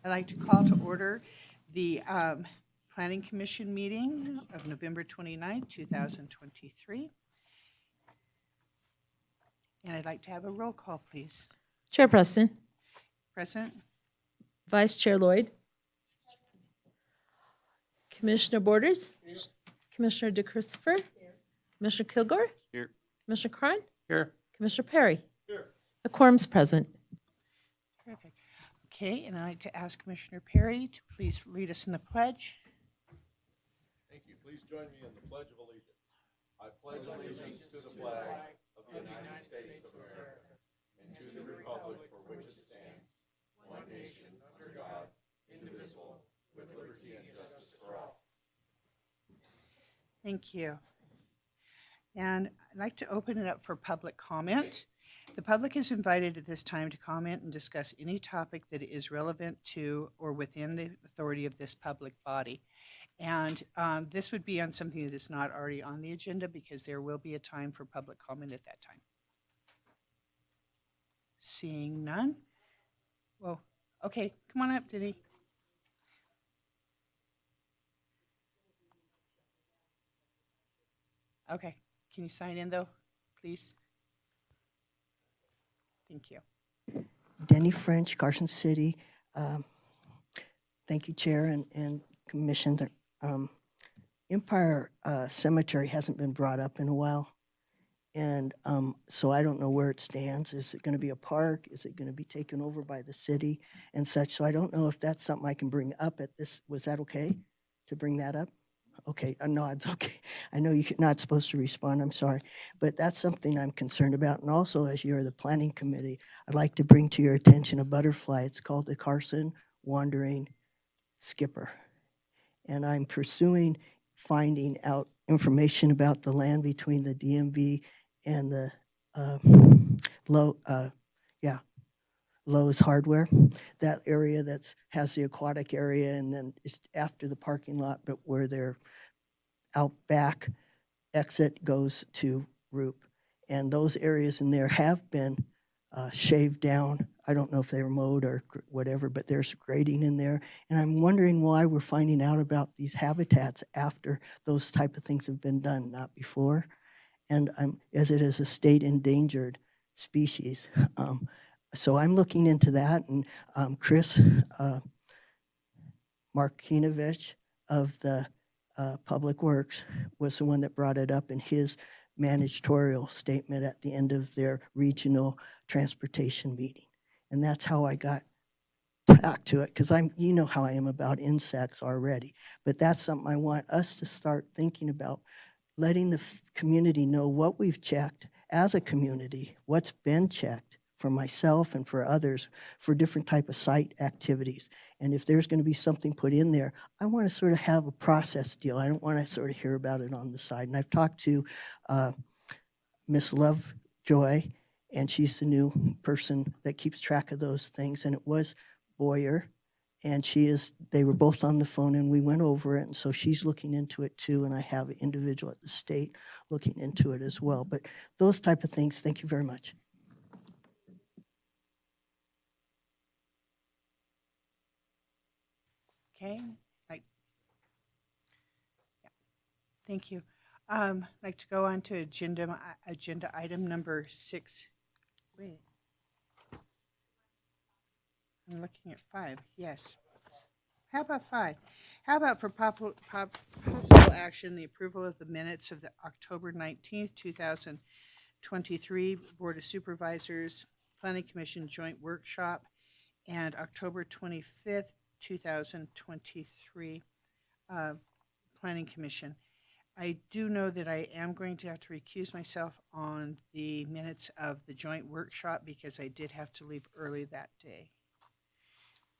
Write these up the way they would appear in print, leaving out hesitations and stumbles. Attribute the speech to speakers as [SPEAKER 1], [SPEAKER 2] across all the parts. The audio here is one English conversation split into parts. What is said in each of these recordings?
[SPEAKER 1] I'd like to call to order the Planning Commission meeting of November 29, 2023. And I'd like to have a roll call, please.
[SPEAKER 2] Chair Preston,
[SPEAKER 1] Present?
[SPEAKER 2] Vice Chair Lloyd, Commissioner Borders, Commissioner DeChristopher, Commissioner Kilgore,
[SPEAKER 3] Here.
[SPEAKER 2] Commissioner Cron,
[SPEAKER 3] Here.
[SPEAKER 2] Commissioner Perry. A quorum's present.
[SPEAKER 1] Terrific. Okay, and I'd like to ask Commissioner Perry to please lead us in the pledge.
[SPEAKER 4] Thank you. Please join me in the Pledge of Allegiance. I pledge allegiance to the flag of the United States of America and to the republic for which it stands, one nation, under God, indivisible, with liberty and justice for all.
[SPEAKER 1] Thank you. And I'd like to open it up for public comment. The public is invited at this time to comment and discuss any topic that is relevant to or within the authority of this public body. And this would be on something that is not already on the agenda because there will be a time for public comment at that time. Seeing none. Well, okay, come on up, Denny. Okay, can you sign in though, please? Thank you.
[SPEAKER 5] Denny French, Carson City. Thank you, Chair and Commission. Empire Cemetery hasn't been brought up in a while, and so I don't know where it stands. Is it going to be a park? Is it going to be taken over by the city and such? So I don't know if that's something I can bring up at this. Was that okay to bring that up? Okay, no, it's okay. I know you're not supposed to respond, I'm sorry. But that's something I'm concerned about. And also, as you're the planning committee, I'd like to bring to your attention a butterfly. It's called the Carson Wandering Skipper. And I'm pursuing finding out information about the land between the DMV and the Lowe's Hardware, that area has the aquatic area, and then it's after the parking lot, but where their out back exit goes to Roop. And those areas in there have been shaved down. I don't know if they were mowed or whatever, but there's grading in there. And I'm wondering why we're finding out about these habitats after those type of things have been done, not before. And as it is a state endangered species. So I'm looking into that, and Chris Markinovich of the Public Works was the one that brought it up in his managerial statement at the end of their regional transportation meeting. And that's how I got back to it, because you know how I am about insects already. But that's something I want us to start thinking about, letting the community know what we've checked as a community, what's been checked for myself and for others for different type of site activities. And if there's going to be something put in there, I want to sort of have a process deal. I don't want to sort of hear about it on the side. And I've talked to Miss Lovejoy, and she's the new person that keeps track of those things. And it was Boyer, and they were both on the phone, and we went over it. And so she's looking into it too, and I have an individual at the state looking into it as well. But those type of things, thank you very much.
[SPEAKER 1] Okay, thank you. I'd like to go on to agenda item number 6. Wait. I'm looking at 5, yes. How about 5? How about for possible action, the approval of the minutes of the October 19th, 2023 Board of Supervisors Planning Commission Joint Workshop and October 25th, 2023 Planning Commission. I do know that I am going to have to recuse myself on the minutes of the joint workshop because I did have to leave early that day.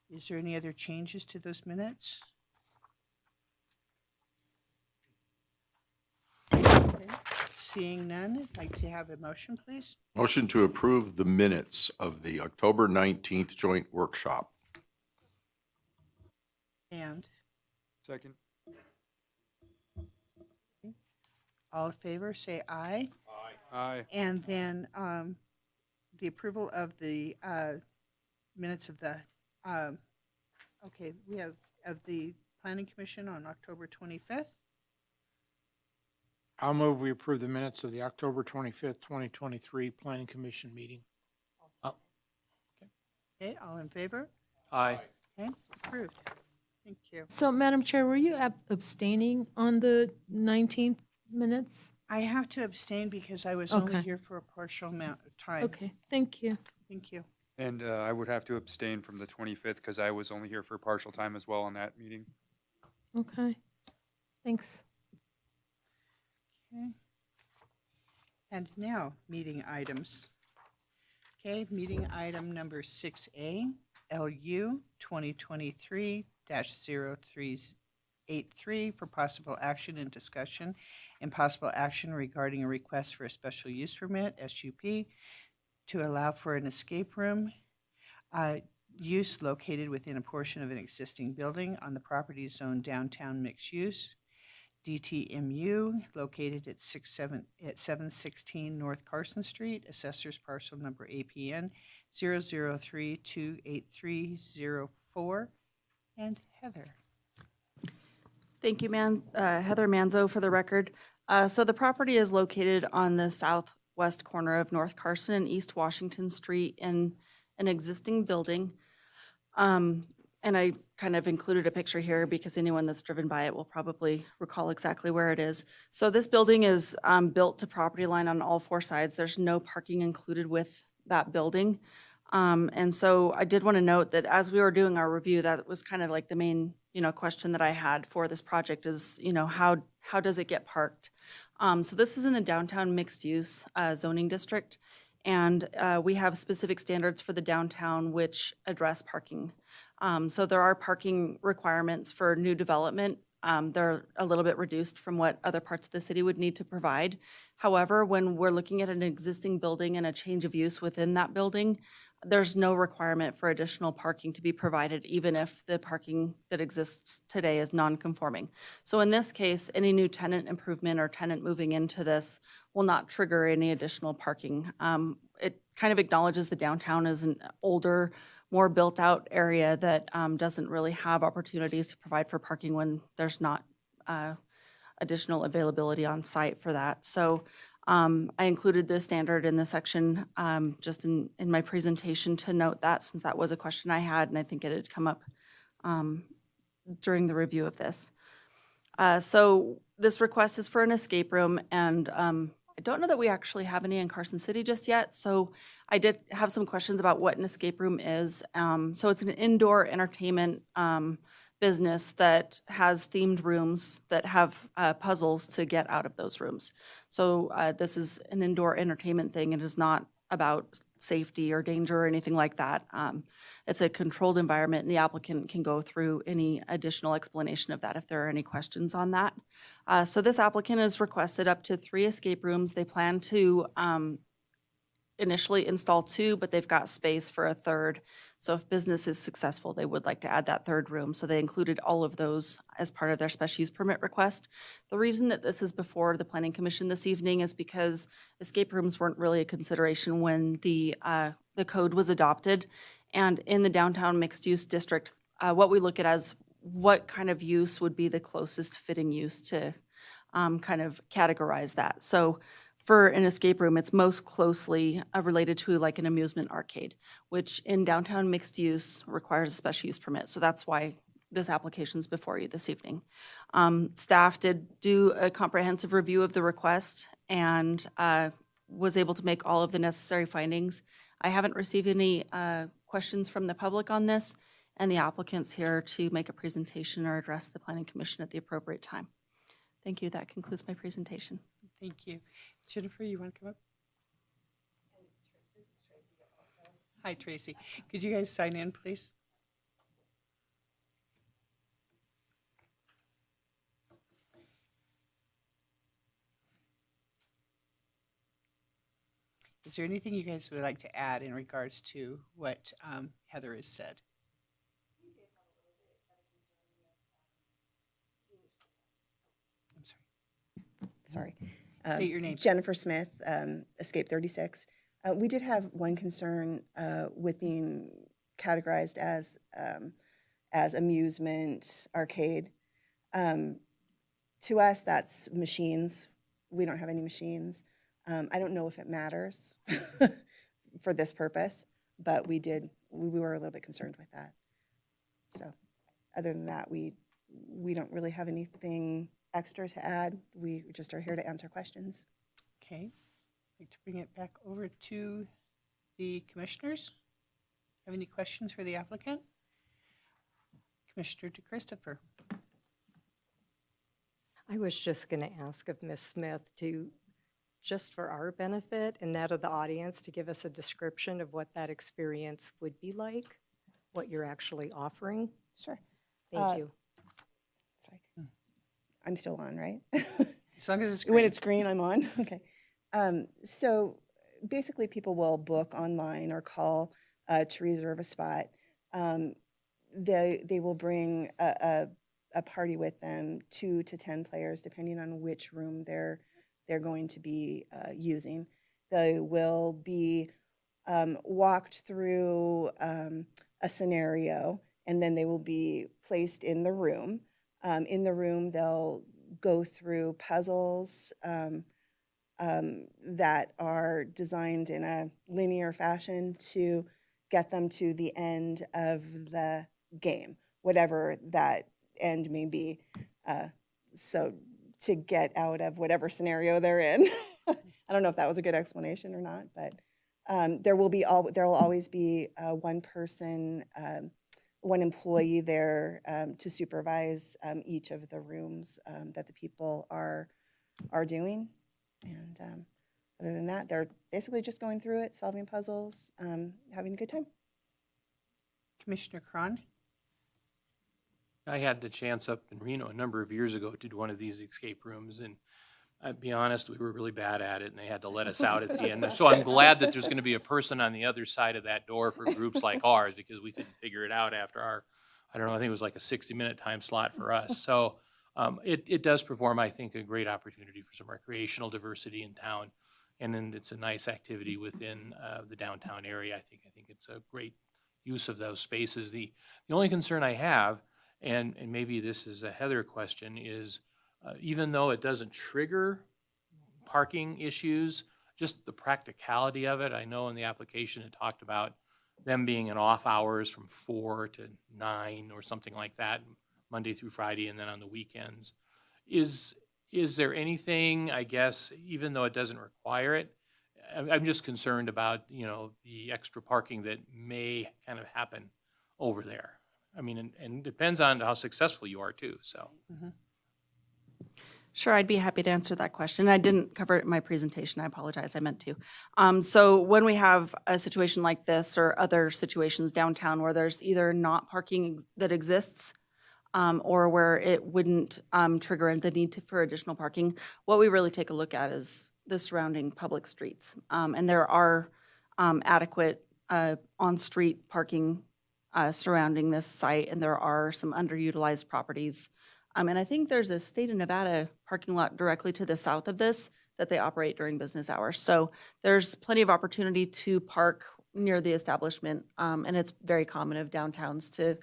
[SPEAKER 1] Is there any other changes to those minutes? Okay. Seeing none, I'd like to have a motion, please.
[SPEAKER 4] Motion to approve the minutes of the October 19th joint workshop.
[SPEAKER 1] And
[SPEAKER 3] Second.
[SPEAKER 1] all in favor, say aye.
[SPEAKER 3] Aye.
[SPEAKER 1] And then the approval of the minutes of the Okay, we have of the Planning Commission on October 25th.
[SPEAKER 6] I'll move we approve the minutes of the October 25th, 2023 Planning Commission meeting.
[SPEAKER 1] Okay, all in favor?
[SPEAKER 6] Aye.
[SPEAKER 1] Okay, approved. Thank you.
[SPEAKER 2] So, Madam Chair, were you abstaining on the 19th minutes?
[SPEAKER 1] I have to abstain because I was only
[SPEAKER 2] Okay.
[SPEAKER 1] here for a partial amount of time.
[SPEAKER 2] Okay, thank you.
[SPEAKER 1] Thank you.
[SPEAKER 3] And I would have to abstain from the 25th because I was only here for partial time as well on that meeting.
[SPEAKER 2] Okay, thanks.
[SPEAKER 1] Okay. And now, meeting items. Okay, meeting item number 6A, LU 2023-0383 for possible action and discussion and possible action regarding a request for a special use permit, SUP, to allow for an escape room use located within a portion of an existing building on the property zone downtown mixed use, DTMU, located at 716 North Carson Street, Assessor's Parcel Number APN 003283004, and Heather.
[SPEAKER 7] Thank you, Heather Manzo for the record. So the property is located on the southwest corner of North Carson and East Washington Street in an existing building. And I kind of included a picture here because anyone that's driven by it will probably recall exactly where it is. So this building is built to property line on all four sides. There's no parking included with that building. And so I did want to note that as we were doing our review, that was kind of like the main, question that I had for this project is, how does it get parked? So this is in the downtown mixed use zoning district. And we have specific standards for the downtown which address parking. So there are parking requirements for new development. They're a little bit reduced from what other parts of the city would need to provide. However, when we're looking at an existing building and a change of use within that building, there's no requirement for additional parking to be provided, even if the parking that exists today is non-conforming. So in this case, any new tenant improvement or tenant moving into this will not trigger any additional parking. It kind of acknowledges the downtown as an older, more built-out area that doesn't really have opportunities to provide for parking when there's not additional availability on site for that. So I included this standard in the section just in my presentation to note that, since that was a question I had, and I think it had come up during the review of this. So this request is for an escape room, and I don't know that we actually have any in Carson City just yet, so I did have some questions about what an escape room is. So it's an indoor entertainment business that has themed rooms that have puzzles to get out of those rooms. So this is an indoor entertainment thing. It is not about safety or danger or anything like that. It's a controlled environment, and the applicant can go through any additional explanation of that if there are any questions on that. So this applicant has requested up to 3 escape rooms. They plan to initially install 2, but they've got space for a 3rd. So if business is successful, they would like to add that 3rd room. So they included all of those as part of their special use permit request. The reason that this is before the Planning Commission this evening is because escape rooms weren't really a consideration when the code was adopted. And in the downtown mixed use district, what we look at as what kind of use would be the closest fitting use to kind of categorize that. So for an escape room, it's most closely related to like an amusement arcade, which in downtown mixed use requires a special use permit. So that's why this application is before you this evening. Staff did do a comprehensive review of the request and was able to make all of the necessary findings. I haven't received any questions from the public on this, and the applicant's here to make a presentation or address the Planning Commission at the appropriate time. Thank you. That concludes my presentation.
[SPEAKER 1] Thank you. Jennifer, you want to come up? Hi, Tracy. Could you guys sign in, please? Is there anything you guys would like to add in regards to what Heather has said? I'm sorry.
[SPEAKER 8] Sorry.
[SPEAKER 1] State your name.
[SPEAKER 8] Jennifer Smith, Escape 36. We did have one concern with being categorized as as amusement, arcade. To us, that's machines. We don't have any machines. I don't know if it matters for this purpose, but we were a little bit concerned with that. So other than that, we don't really have anything extra to add. We just are here to answer questions.
[SPEAKER 1] Okay. I'd like to bring it back over to the commissioners. Have any questions for the applicant? Commissioner DeChristopher.
[SPEAKER 9] I was just going to ask of Ms. Smith to, just for our benefit and that of the audience, to give us a description of what that experience would be like, what you're actually offering.
[SPEAKER 8] Sure.
[SPEAKER 9] Thank you.
[SPEAKER 8] Sorry. I'm still on, right?
[SPEAKER 1] As long as it's
[SPEAKER 8] When
[SPEAKER 1] green.
[SPEAKER 8] it's green, I'm on. Okay. So basically, people will book online or call to reserve a spot. They will bring a party with them, 2 to 10 players, depending on which room they're going to be using. They will be walked through a scenario, and then they will be placed in the room. In the room, they'll go through puzzles that are designed in a linear fashion to get them to the end of the game, whatever that end may be. So to get out of whatever scenario they're in. I don't know if that was a good explanation or not, but there will always be one person, one employee there to supervise each of the rooms that the people are doing. And other than that, they're basically just going through it, solving puzzles, having a good time.
[SPEAKER 1] Commissioner Cron.
[SPEAKER 10] I had the chance up in Reno a number of years ago to do one of these escape rooms, and I'd be honest, we were really bad at it, and they had to let us out at the end. So I'm glad that there's going to be a person on the other side of that door for groups like ours, because we couldn't figure it out after our, I don't know, I think it was like a 60-minute time slot for us. So it does perform, I think, a great opportunity for some recreational diversity in town, and then it's a nice activity within the downtown area. I think it's a great use of those spaces. The only concern I have, and maybe this is a Heather question, is even though it doesn't trigger parking issues, just the practicality of it. I know in the application it talked about them being in off hours from 4 to 9 or something like that, Monday through Friday, and then on the weekends. Is there anything, I guess, even though it doesn't require it, I'm just concerned about, the extra parking that may kind of happen over there. I mean, and it depends on how successful you are too, so.
[SPEAKER 7] Sure, I'd be happy to answer that question. I didn't cover it in my presentation. I apologize. I meant to. So when we have a situation like this or other situations downtown where there's either not parking that exists or where it wouldn't trigger the need for additional parking, what we really take a look at is the surrounding public streets. And there are adequate on-street parking surrounding this site, and there are some underutilized properties. And I think there's a state of Nevada parking lot directly to the south of this that they operate during business hours. So there's plenty of opportunity to park near the establishment. And it's very common of downtowns to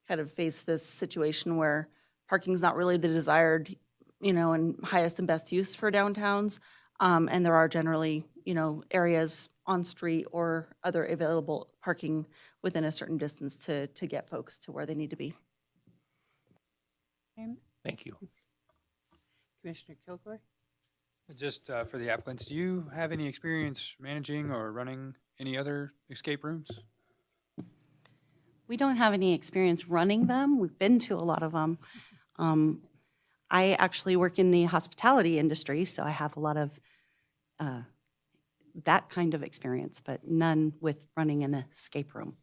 [SPEAKER 7] kind of face this situation where parking's not really the desired, and highest and best use for downtowns. And there are generally, areas on street or other available parking within a certain distance to get folks to where they need to be.
[SPEAKER 10] Thank you.
[SPEAKER 1] Commissioner Kilgore.
[SPEAKER 3] Just for the applicants, do you have any experience managing or running any other escape rooms?
[SPEAKER 11] We don't have any experience running them. We've been to a lot of them. I actually work in the hospitality industry, so I have a lot of that kind of experience, but none with running an escape room.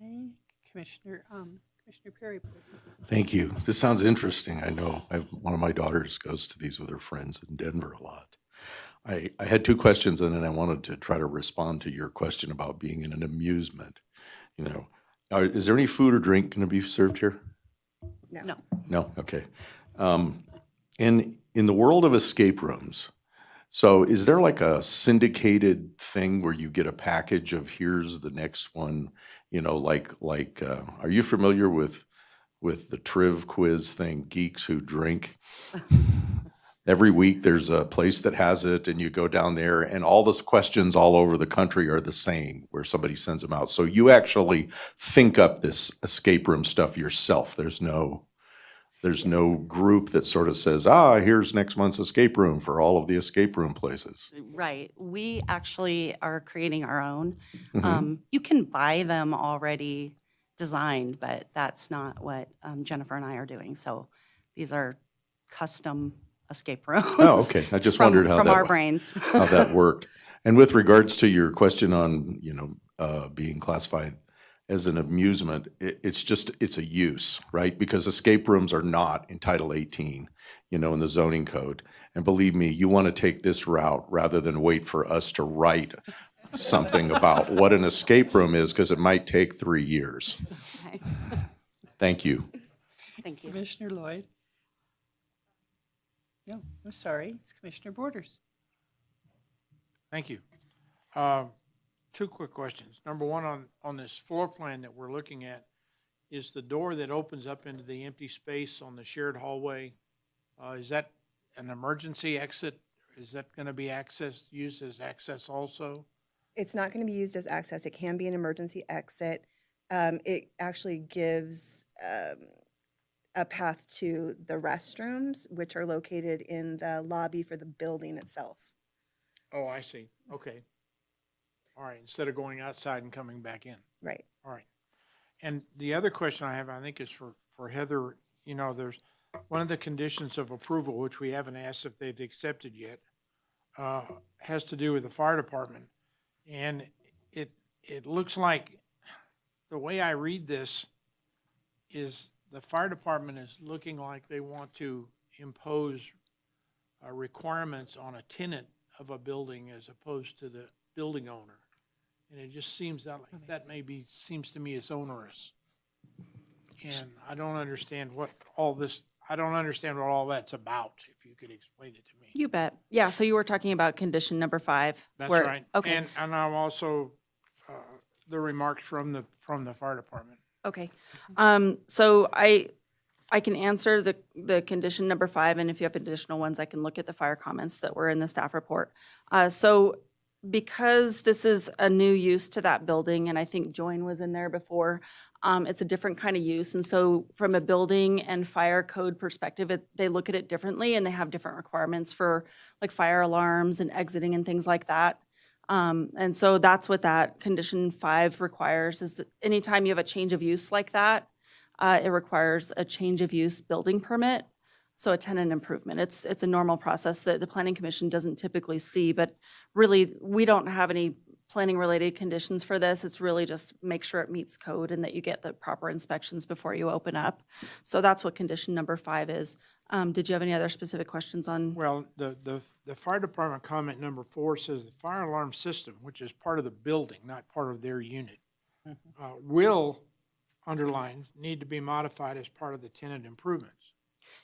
[SPEAKER 1] Okay, Commissioner Perry, please.
[SPEAKER 4] Thank you. This sounds interesting. I know one of my daughters goes to these with her friends in Denver a lot. I had 2 questions, and then I wanted to try to respond to your question about being in an amusement. Is there any food or drink going to be served here?
[SPEAKER 11] No.
[SPEAKER 4] No? Okay. In the world of escape rooms, so is there like a syndicated thing where you get a package of here's the next one, You know, are you familiar with the Triv quiz thing, Geeks Who Drink? Every week there's a place that has it, and you go down there, and all the questions all over the country are the same, where somebody sends them out. So you actually think up this escape room stuff yourself. There's no group that sort of says, here's next month's escape room for all of the escape room places.
[SPEAKER 11] Right. We actually are creating our own.
[SPEAKER 4] Mhm.
[SPEAKER 11] You can buy them already designed, but that's not what Jennifer and I are doing. So these are custom escape rooms.
[SPEAKER 4] Oh, okay. I just
[SPEAKER 11] from-
[SPEAKER 4] wondered how
[SPEAKER 11] from
[SPEAKER 4] that
[SPEAKER 11] our
[SPEAKER 4] wo-
[SPEAKER 11] brains.
[SPEAKER 4] how that worked. And with regards to your question on, being classified as an amusement, it's a use, right? Because escape rooms are not in Title 18, in the zoning code. And believe me, you want to take this route rather than wait for us to write something about what an escape room is, because it might take 3 years.
[SPEAKER 11] Okay.
[SPEAKER 4] Thank you.
[SPEAKER 11] Thank you.
[SPEAKER 1] Commissioner Lloyd? No, I'm sorry, it's Commissioner Borders.
[SPEAKER 6] Thank you. Two quick questions. Number one, on this floor plan that we're looking at, is the door that opens up into the empty space on the shared hallway, is that an emergency exit? Is that going to be used as access also?
[SPEAKER 8] It's not going to be used as access. It can be an emergency exit. It actually gives a path to the restrooms, which are located in the lobby for the building itself.
[SPEAKER 6] Oh, I see. Okay. All right, instead of going outside and coming back in.
[SPEAKER 8] Right.
[SPEAKER 6] All right. And the other question I have, I think, is for Heather. There's one of the conditions of approval, which we haven't asked if they've accepted yet, has to do with the fire department. And it looks like, the way I read this, is the fire department is looking like they want to impose requirements on a tenant of a building as opposed to the building owner. And it just seems that seems to me as onerous. And I don't understand what all that's about, if you could explain it to me.
[SPEAKER 7] You bet. Yeah, so you were talking about condition number 5.
[SPEAKER 6] That's
[SPEAKER 7] where-
[SPEAKER 6] right.
[SPEAKER 7] Okay.
[SPEAKER 6] And I'm also, the remarks from the fire department.
[SPEAKER 7] Okay. So I can answer the condition number 5, and if you have additional ones, I can look at the fire comments that were in the staff report. So because this is a new use to that building, and I think Join was in there before, it's a different kind of use. And so from a building and fire code perspective, they look at it differently, and they have different requirements for like fire alarms and exiting and things like that. And so that's what that condition 5 requires, is that anytime you have a change of use like that, it requires a change of use building permit. So a tenant improvement. It's a normal process that the planning commission doesn't typically see, but really, we don't have any planning related conditions for this. It's really just make sure it meets code and that you get the proper inspections before you open up. So that's what condition number 5 is. Did you have any other specific questions on?
[SPEAKER 6] Well, the fire department comment number 4 says the fire alarm system, which is part of the building, not part of their unit, will, underline, need to be modified as part of the tenant improvements.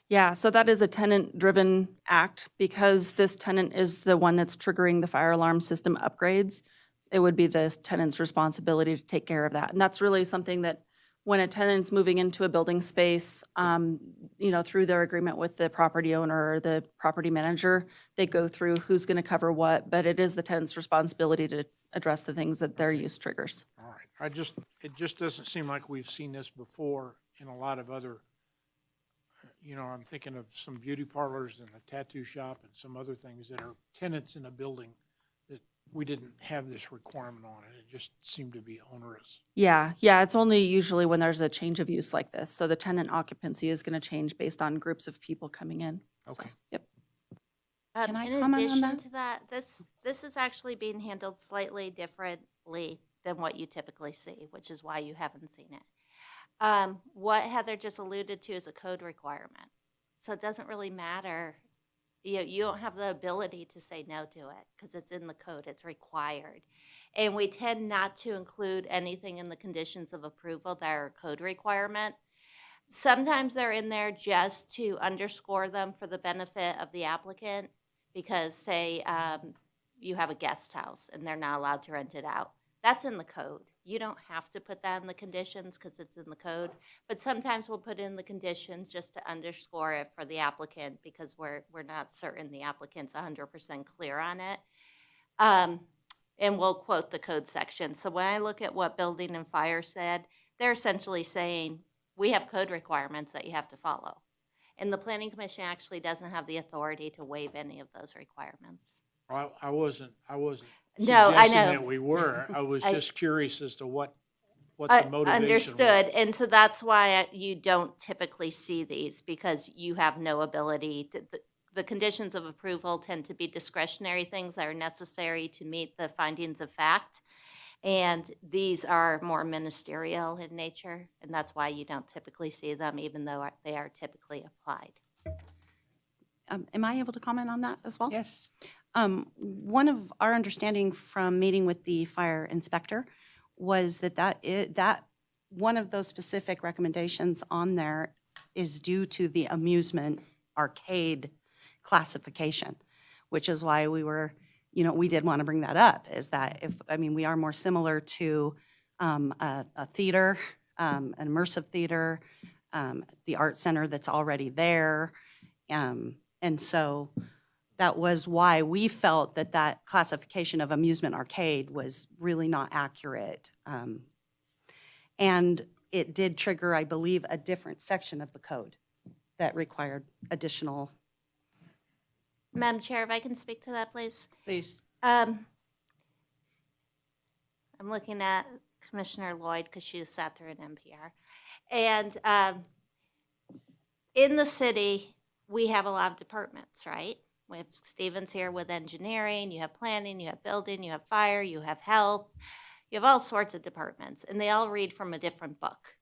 [SPEAKER 7] Yeah, so that is a tenant-driven act because this tenant is the one that's triggering the fire alarm system upgrades. It would be the tenant's responsibility to take care of that. And that's really something that when a tenant's moving into a building space, through their agreement with the property owner or the property manager, they go through who's going to cover what, but it is the tenant's responsibility to address the things that their use triggers.
[SPEAKER 6] All right. It just doesn't seem like we've seen this before in a lot of other, I'm thinking of some beauty parlors and a tattoo shop and some other things that are tenants in a building that we didn't have this requirement on it. It just seemed to be onerous.
[SPEAKER 7] Yeah, it's only usually when there's a change of use like this. So the tenant occupancy is going to change based on groups of people coming in. So,
[SPEAKER 6] Okay.
[SPEAKER 7] yep.
[SPEAKER 11] Can I
[SPEAKER 12] In
[SPEAKER 11] comment on
[SPEAKER 12] addition
[SPEAKER 11] that?
[SPEAKER 12] to that, this is actually being handled slightly differently than what you typically see, which is why you haven't seen it. What Heather just alluded to is a code requirement. So it doesn't really matter. You don't have the ability to say no to it because it's in the code. It's required. And we tend not to include anything in the conditions of approval that are a code requirement. Sometimes they're in there just to underscore them for the benefit of the applicant because, say, you have a guest house and they're not allowed to rent it out. That's in the code. You don't have to put that in the conditions because it's in the code, but sometimes we'll put in the conditions just to underscore it for the applicant because we're not certain the applicant's 100% clear on it. And we'll quote the code section. So when I look at what building and fire said, they're essentially saying, we have code requirements that you have to follow. And the planning commission actually doesn't have the authority to waive any of those requirements.
[SPEAKER 6] I wasn't
[SPEAKER 12] No, I
[SPEAKER 6] suggesting
[SPEAKER 12] know.
[SPEAKER 6] that we were. I was
[SPEAKER 12] I-
[SPEAKER 6] just curious as to what the motivation was.
[SPEAKER 12] Understood. And so that's why you don't typically see these because you have no ability to, the conditions of approval tend to be discretionary things that are necessary to meet the findings of fact. And these are more ministerial in nature, and that's why you don't typically see them, even though they are typically applied.
[SPEAKER 11] Am I able to comment on that as well?
[SPEAKER 1] Yes.
[SPEAKER 11] One of our understanding from meeting with the fire inspector was that one of those specific recommendations on there is due to the amusement arcade classification, which is why we did want to bring that up, is that we are more similar to a theater, an immersive theater, the art center that's already there. And so that was why we felt that classification of amusement arcade was really not accurate. And it did trigger, I believe, a different section of the code that required additional.
[SPEAKER 12] Madam Chair, if I can speak to that, please.
[SPEAKER 1] Please.
[SPEAKER 12] I'm looking at Commissioner Lloyd because she sat through an NPR. And in the city, we have a lot of departments, right? We have Stevens here with engineering, you have planning, you have building, you have fire, you have health, you have all sorts of departments, and they all read from a different book.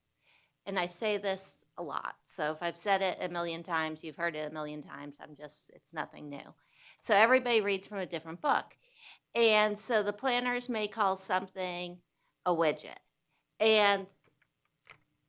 [SPEAKER 12] And I say this a lot, so if I've said it a million times, you've heard it a million times, it's nothing new. So everybody reads from a different book. And so the planners may call something a widget. And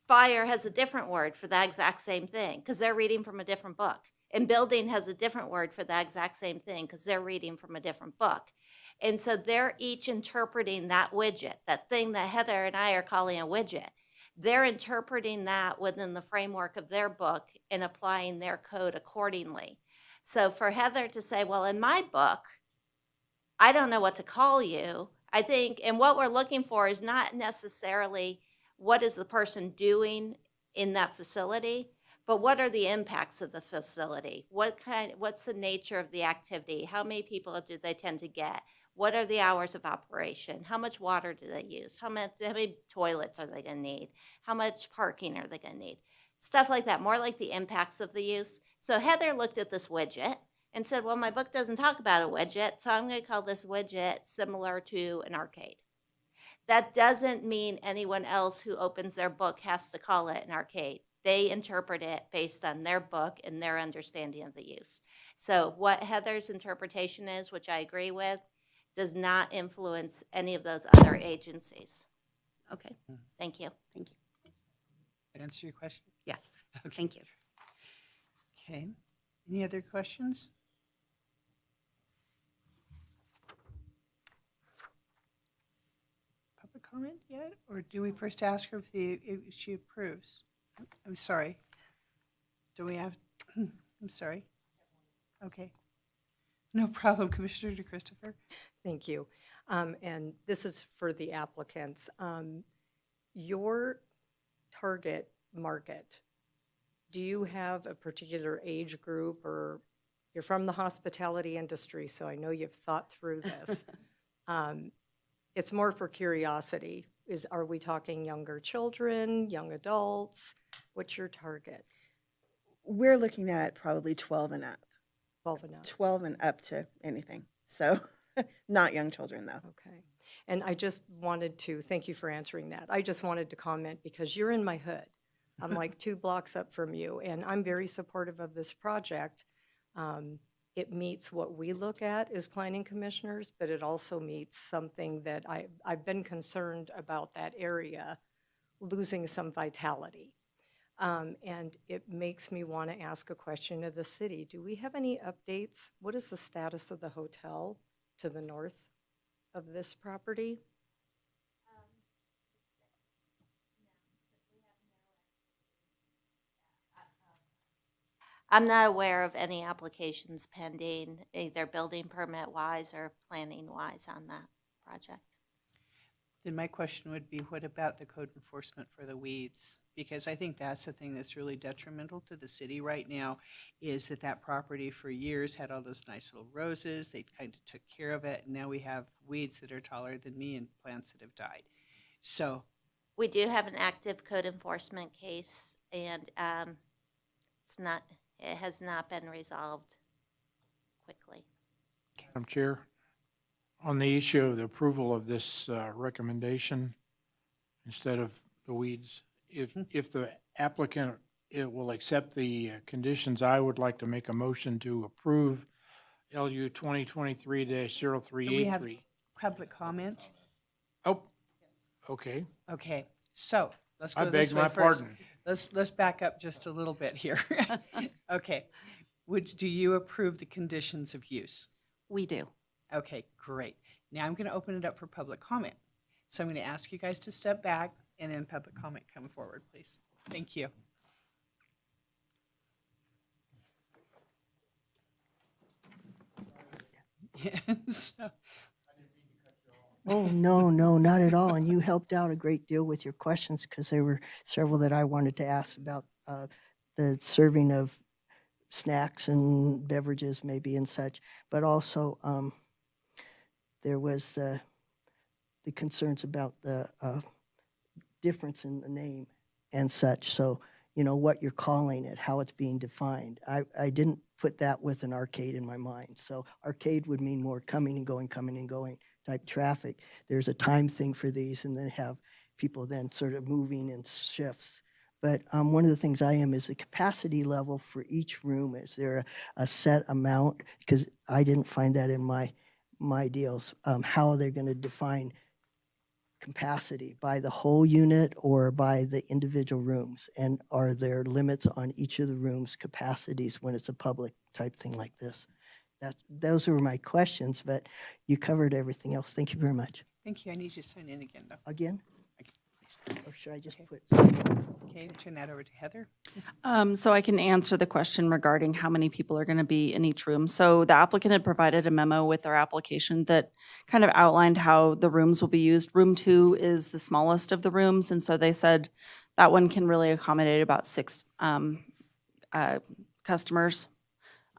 [SPEAKER 12] fire has a different word for that exact same thing because they're reading from a different book. And building has a different word for that exact same thing because they're reading from a different book. And so they're each interpreting that widget, that thing that Heather and I are calling a widget. They're interpreting that within the framework of their book and applying their code accordingly. So for Heather to say, well, in my book, I don't know what to call you, I think, and what we're looking for is not necessarily what is the person doing in that facility, but what are the impacts of the facility? What's the nature of the activity? How many people do they tend to get? What are the hours of operation? How much water do they use? How many toilets are they going to need? How much parking are they going to need? Stuff like that, more like the impacts of the use. So Heather looked at this widget and said, well, my book doesn't talk about a widget, so I'm going to call this widget similar to an arcade. That doesn't mean anyone else who opens their book has to call it an arcade. They interpret it based on their book and their understanding of the use. So what Heather's interpretation is, which I agree with, does not influence any of those other agencies.
[SPEAKER 11] Okay,
[SPEAKER 12] Thank you.
[SPEAKER 11] thank you.
[SPEAKER 1] That answer your question?
[SPEAKER 11] Yes, thank you.
[SPEAKER 1] Okay. Any other questions? Public comment yet? Or do we first ask her if she approves? I'm sorry. Do we have, I'm sorry. Okay. No problem, Commissioner DeChristopher.
[SPEAKER 9] Thank you. And this is for the applicants. Your target market, do you have a particular age group, or you're from the hospitality industry, so I know you've thought through this. It's more for curiosity. Are we talking younger children, young adults? What's your target?
[SPEAKER 8] We're looking at probably 12 and up.
[SPEAKER 9] 12 and up.
[SPEAKER 8] 12 and up to anything. So not young children, though.
[SPEAKER 9] Okay. And I just wanted to, thank you for answering that. I just wanted to comment because you're in my hood. I'm like 2 blocks up from you, and I'm very supportive of this project. It meets what we look at as planning commissioners, but it also meets something that I've been concerned about that area losing some vitality. And it makes me want to ask a question of the city. Do we have any updates? What is the status of the hotel to the north of this property?
[SPEAKER 12] I'm not aware of any applications pending, either building permit wise or planning wise on that project.
[SPEAKER 1] Then my question would be, what about the code enforcement for the weeds? Because I think that's the thing that's really detrimental to the city right now, is that that property for years had all those nice little roses. They kind of took care of it, and now we have weeds that are taller than me and plants that have died. So,
[SPEAKER 12] We do have an active code enforcement case, and it has not been resolved quickly.
[SPEAKER 6] Madam Chair, on the issue of the approval of this recommendation instead of the weeds, if the applicant it will accept the conditions, I would like to make a motion to approve LU 2023-0383.
[SPEAKER 1] public comment?
[SPEAKER 6] Oh, okay.
[SPEAKER 1] Okay, so let's
[SPEAKER 6] I
[SPEAKER 1] go
[SPEAKER 6] beg
[SPEAKER 1] this way
[SPEAKER 6] my
[SPEAKER 1] first.
[SPEAKER 6] pardon.
[SPEAKER 1] Let's back up just a little bit here. Okay, do you approve the conditions of use?
[SPEAKER 7] We do.
[SPEAKER 1] Okay, great. Now I'm going to open it up for public comment. So I'm going to ask you guys to step back and then public comment come forward, please. Thank you. So,
[SPEAKER 5] Oh, no, no, not at all. And you helped out a great deal with your questions because there were several that I wanted to ask about the serving of snacks and beverages maybe and such. But also there was the concerns about the difference in the name and such. So, you know, what you're calling it, how it's being defined. I didn't put that with an arcade in my mind. So arcade would mean more coming and going type traffic. There's a time thing for these, and they have people then sort of moving in shifts. But one of the things I am is the capacity level for each room. Is there a set amount? Because I didn't find that in my deals. How are they going to define capacity, by the whole unit or by the individual rooms? And are there limits on each of the rooms' capacities when it's a public type thing like this? Those were my questions, but you covered everything else. Thank you very much.
[SPEAKER 1] thank you. I need you to sign in again, though.
[SPEAKER 5] Again?
[SPEAKER 1] Okay, please.
[SPEAKER 5] Or should I just put?
[SPEAKER 1] Okay, turn that over to Heather.
[SPEAKER 7] So I can answer the question regarding how many people are going to be in each room. So the applicant had provided a memo with their application that kind of outlined how the rooms will be used. Room 2 is the smallest of the rooms, and so they said that one can really accommodate about 6 customers.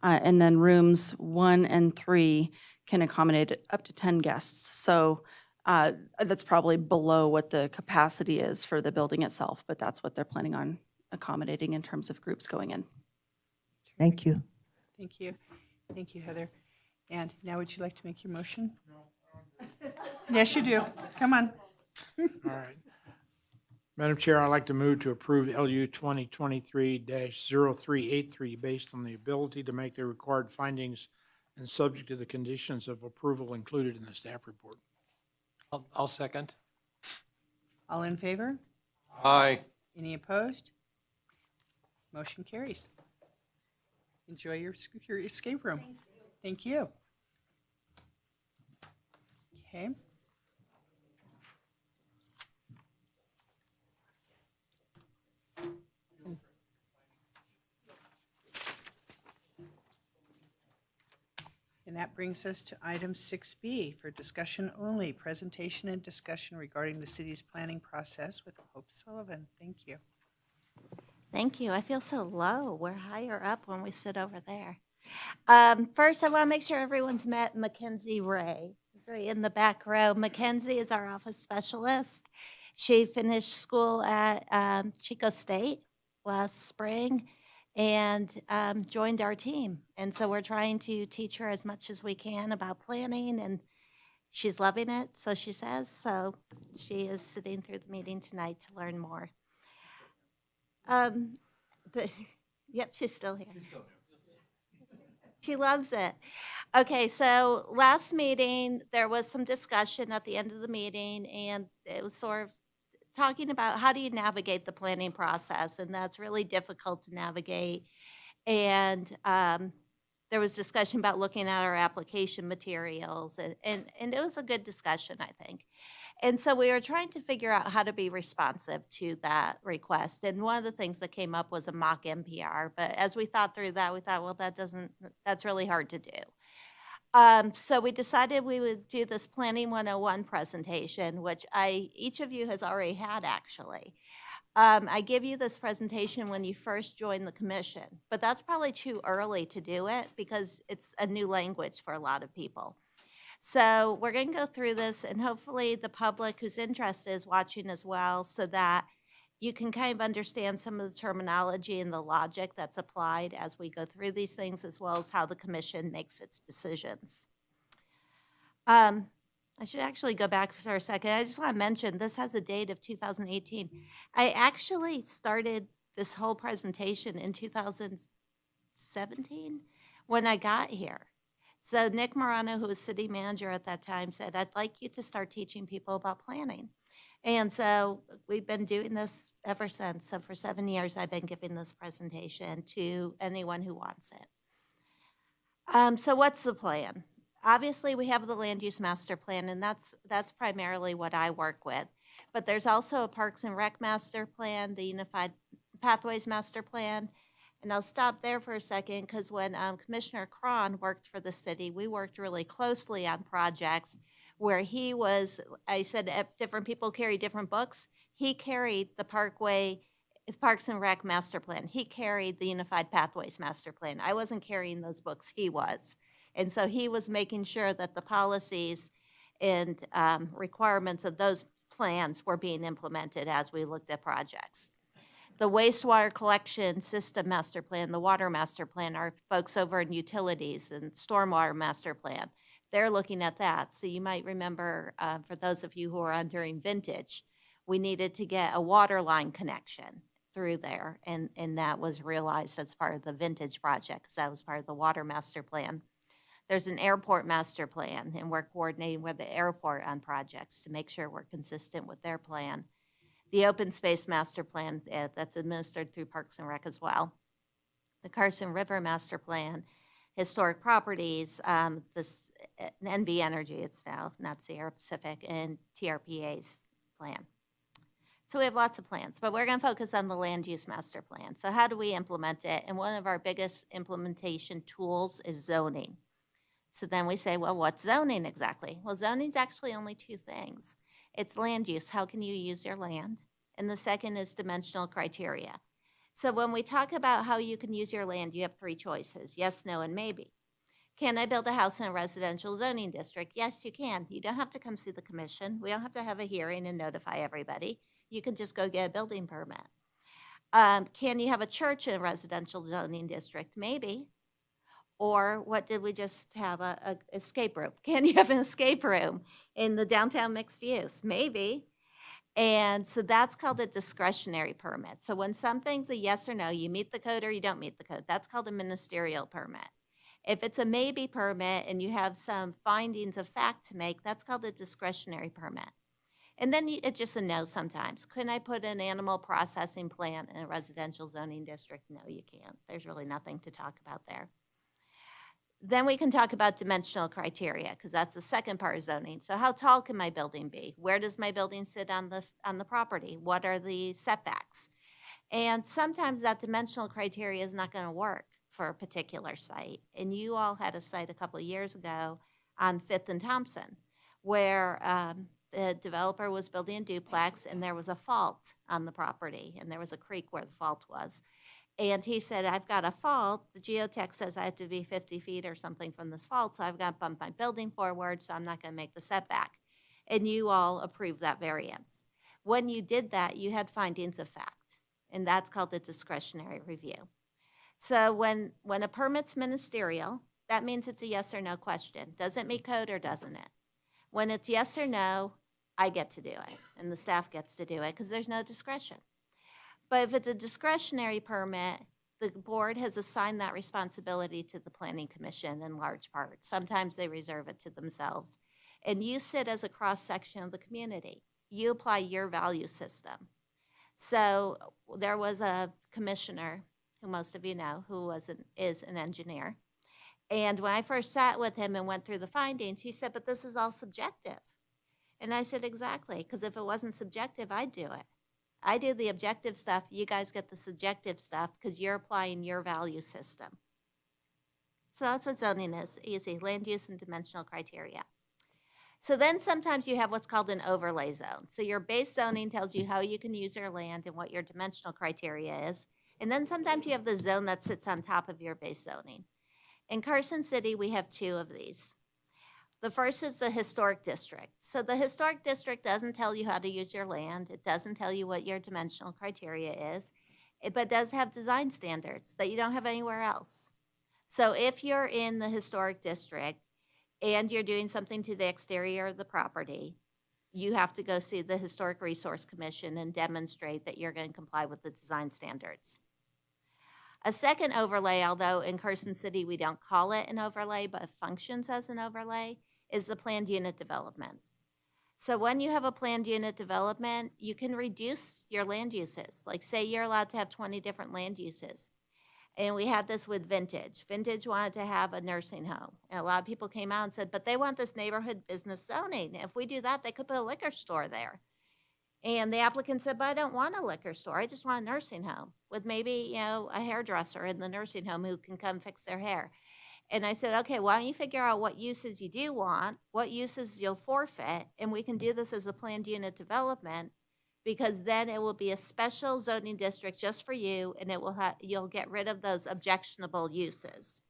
[SPEAKER 7] And then rooms 1 and 3 can accommodate up to 10 guests. So that's probably below what the capacity is for the building itself, but that's what they're planning on accommodating in terms of groups going in.
[SPEAKER 5] Thank you.
[SPEAKER 1] Thank you. Thank you, Heather. And now would you like to make your motion? No. Yes, you do. Come on.
[SPEAKER 6] All right. Madam Chair, I'd like to move to approve LU 2023-0383 based on the ability to make the required findings and subject to the conditions of approval included in the staff report.
[SPEAKER 10] I'll second.
[SPEAKER 1] All in favor?
[SPEAKER 10] Aye.
[SPEAKER 1] Any opposed? Motion carries. Enjoy your escape room. Thank you. Okay. And that brings us to item 6B for discussion only, presentation and discussion regarding the city's planning process with Hope Sullivan. Thank you.
[SPEAKER 12] Thank you. I feel so low. We're higher up when we sit over there. First, I want to make sure everyone's met Mackenzie Ray. He's right in the back row. Mackenzie is our office specialist. She finished school at Chico State last spring and joined our team. And so we're trying to teach her as much as we can about planning, and she's loving it, so she says. So she is sitting through the meeting tonight to learn more. Yep, she's still here. She loves it. Okay, so last meeting, there was some discussion at the end of the meeting, and it was sort of talking about how do you navigate the planning process, and that's really difficult to navigate. And There was discussion about looking at our application materials, and it was a good discussion, I think. And so we were trying to figure out how to be responsive to that request. And one of the things that came up was a mock NPR. But as we thought through that, we thought, well, that's really hard to do. So we decided we would do this Planning 101 presentation, which each of you has already had, actually. I give you this presentation when you first join the commission, but that's probably too early to do it because it's a new language for a lot of people. So we're going to go through this, and hopefully the public who's interested is watching as well, so that you can kind of understand some of the terminology and the logic that's applied as we go through these things, as well as how the commission makes its decisions. I should actually go back for a second. I just want to mention, this has a date of 2018. I actually started this whole presentation in 2017 when I got here. So Nick Morano, who was city manager at that time, said, I'd like you to start teaching people about planning. And so we've been doing this ever since. So for 7 years, I've been giving this presentation to anyone who wants it. So what's the plan? Obviously, we have the land use master plan, and that's primarily what I work with. But there's also a Parks and Rec master plan, the Unified Pathways master plan. And I'll stop there for a second because when Commissioner Cron worked for the city, we worked really closely on projects where I said different people carry different books. He carried the Parks and Rec master plan. He carried the Unified Pathways master plan. I wasn't carrying those books, he was. And so he was making sure that the policies and requirements of those plans were being implemented as we looked at projects. The wastewater collection system master plan, the water master plan, our folks over in utilities and stormwater master plan, they're looking at that. So you might remember, for those of you who are on during vintage, we needed to get a water line connection through there. And that was realized as part of the vintage project because that was part of the water master plan. There's an airport master plan, and we're coordinating with the airport on projects to make sure we're consistent with their plan. The open space master plan, that's administered through Parks and Rec as well. The Carson River master plan, historic properties, this NV Energy, it's now not Sierra Pacific, and TRPA's plan. So we have lots of plans, but we're going to focus on the land use master plan. So how do we implement it? And one of our biggest implementation tools is zoning. So then we say, well, what's zoning exactly? Well, zoning is actually only two things. It's land use. How can you use your land? And the second is dimensional criteria. So when we talk about how you can use your land, you have three choices: yes, no, and maybe. Can I build a house in a residential zoning district? Yes, you can. You don't have to come see the commission. We don't have to have a hearing and notify everybody. You can just go get a building permit. Can you have a church in a residential zoning district? Maybe. Or what did we just have, a escape room? Can you have an escape room in the downtown mixed use? Maybe. And so that's called a discretionary permit. So when something's a yes or no, you meet the code or you don't meet the code, that's called a ministerial permit. If it's a maybe permit and you have some findings of fact to make, that's called a discretionary permit. And then it's just a no sometimes. Can I put an animal processing plant in a residential zoning district? No, you can't. There's really nothing to talk about there. Then we can talk about dimensional criteria, because that's the second part of zoning. So how tall can my building be? Where does my building sit on the property? What are the setbacks? And sometimes that dimensional criteria is not going to work for a particular site. And you all had a site a couple of years ago on 5th and Thompson, where the developer was building a duplex and there was a fault on the property, and there was a creek where the fault was. And he said, I've got a fault. The geotech says I have to be 50 feet or something from this fault, so I've got to bump my building forward, so I'm not going to make the setback. And you all approved that variance. When you did that, you had findings of fact, and that's called the discretionary review. So when a permit's ministerial, that means it's a yes or no question. Does it meet code or doesn't it? When it's yes or no, I get to do it, and the staff gets to do it because there's no discretion. But if it's a discretionary permit, the board has assigned that responsibility to the Planning Commission in large part. Sometimes they reserve it to themselves. And you sit as a cross-section of the community. You apply your value system. So there was a commissioner, who most of you know, who is an engineer. And when I first sat with him and went through the findings, he said, but this is all subjective. And I said, exactly, because if it wasn't subjective, I'd do it. I do the objective stuff, you guys get the subjective stuff because you're applying your value system. So that's what zoning is, easy, land use and dimensional criteria. So then sometimes you have what's called an overlay zone. So your base zoning tells you how you can use your land and what your dimensional criteria is. And then sometimes you have the zone that sits on top of your base zoning. In Carson City, we have two of these. The first is the historic district. So the historic district doesn't tell you how to use your land. It doesn't tell you what your dimensional criteria is, but does have design standards that you don't have anywhere else. So if you're in the historic district and you're doing something to the exterior of the property, you have to go see the Historic Resource Commission and demonstrate that you're going to comply with the design standards. A second overlay, although in Carson City we don't call it an overlay, but it functions as an overlay, is the planned unit development. So when you have a planned unit development, you can reduce your land uses. Like say you're allowed to have 20 different land uses. And we had this with Vintage. Vintage wanted to have a nursing home. And a lot of people came out and said, but they want this neighborhood business zoning. If we do that, they could put a liquor store there. And the applicant said, but I don't want a liquor store. I just want a nursing home with maybe, a hairdresser in the nursing home who can come fix their hair. And I said, okay, why don't you figure out what uses you do want, what uses you'll forfeit, and we can do this as a planned unit development, because then it will be a special zoning district just for you, and you'll get rid of those objectionable uses.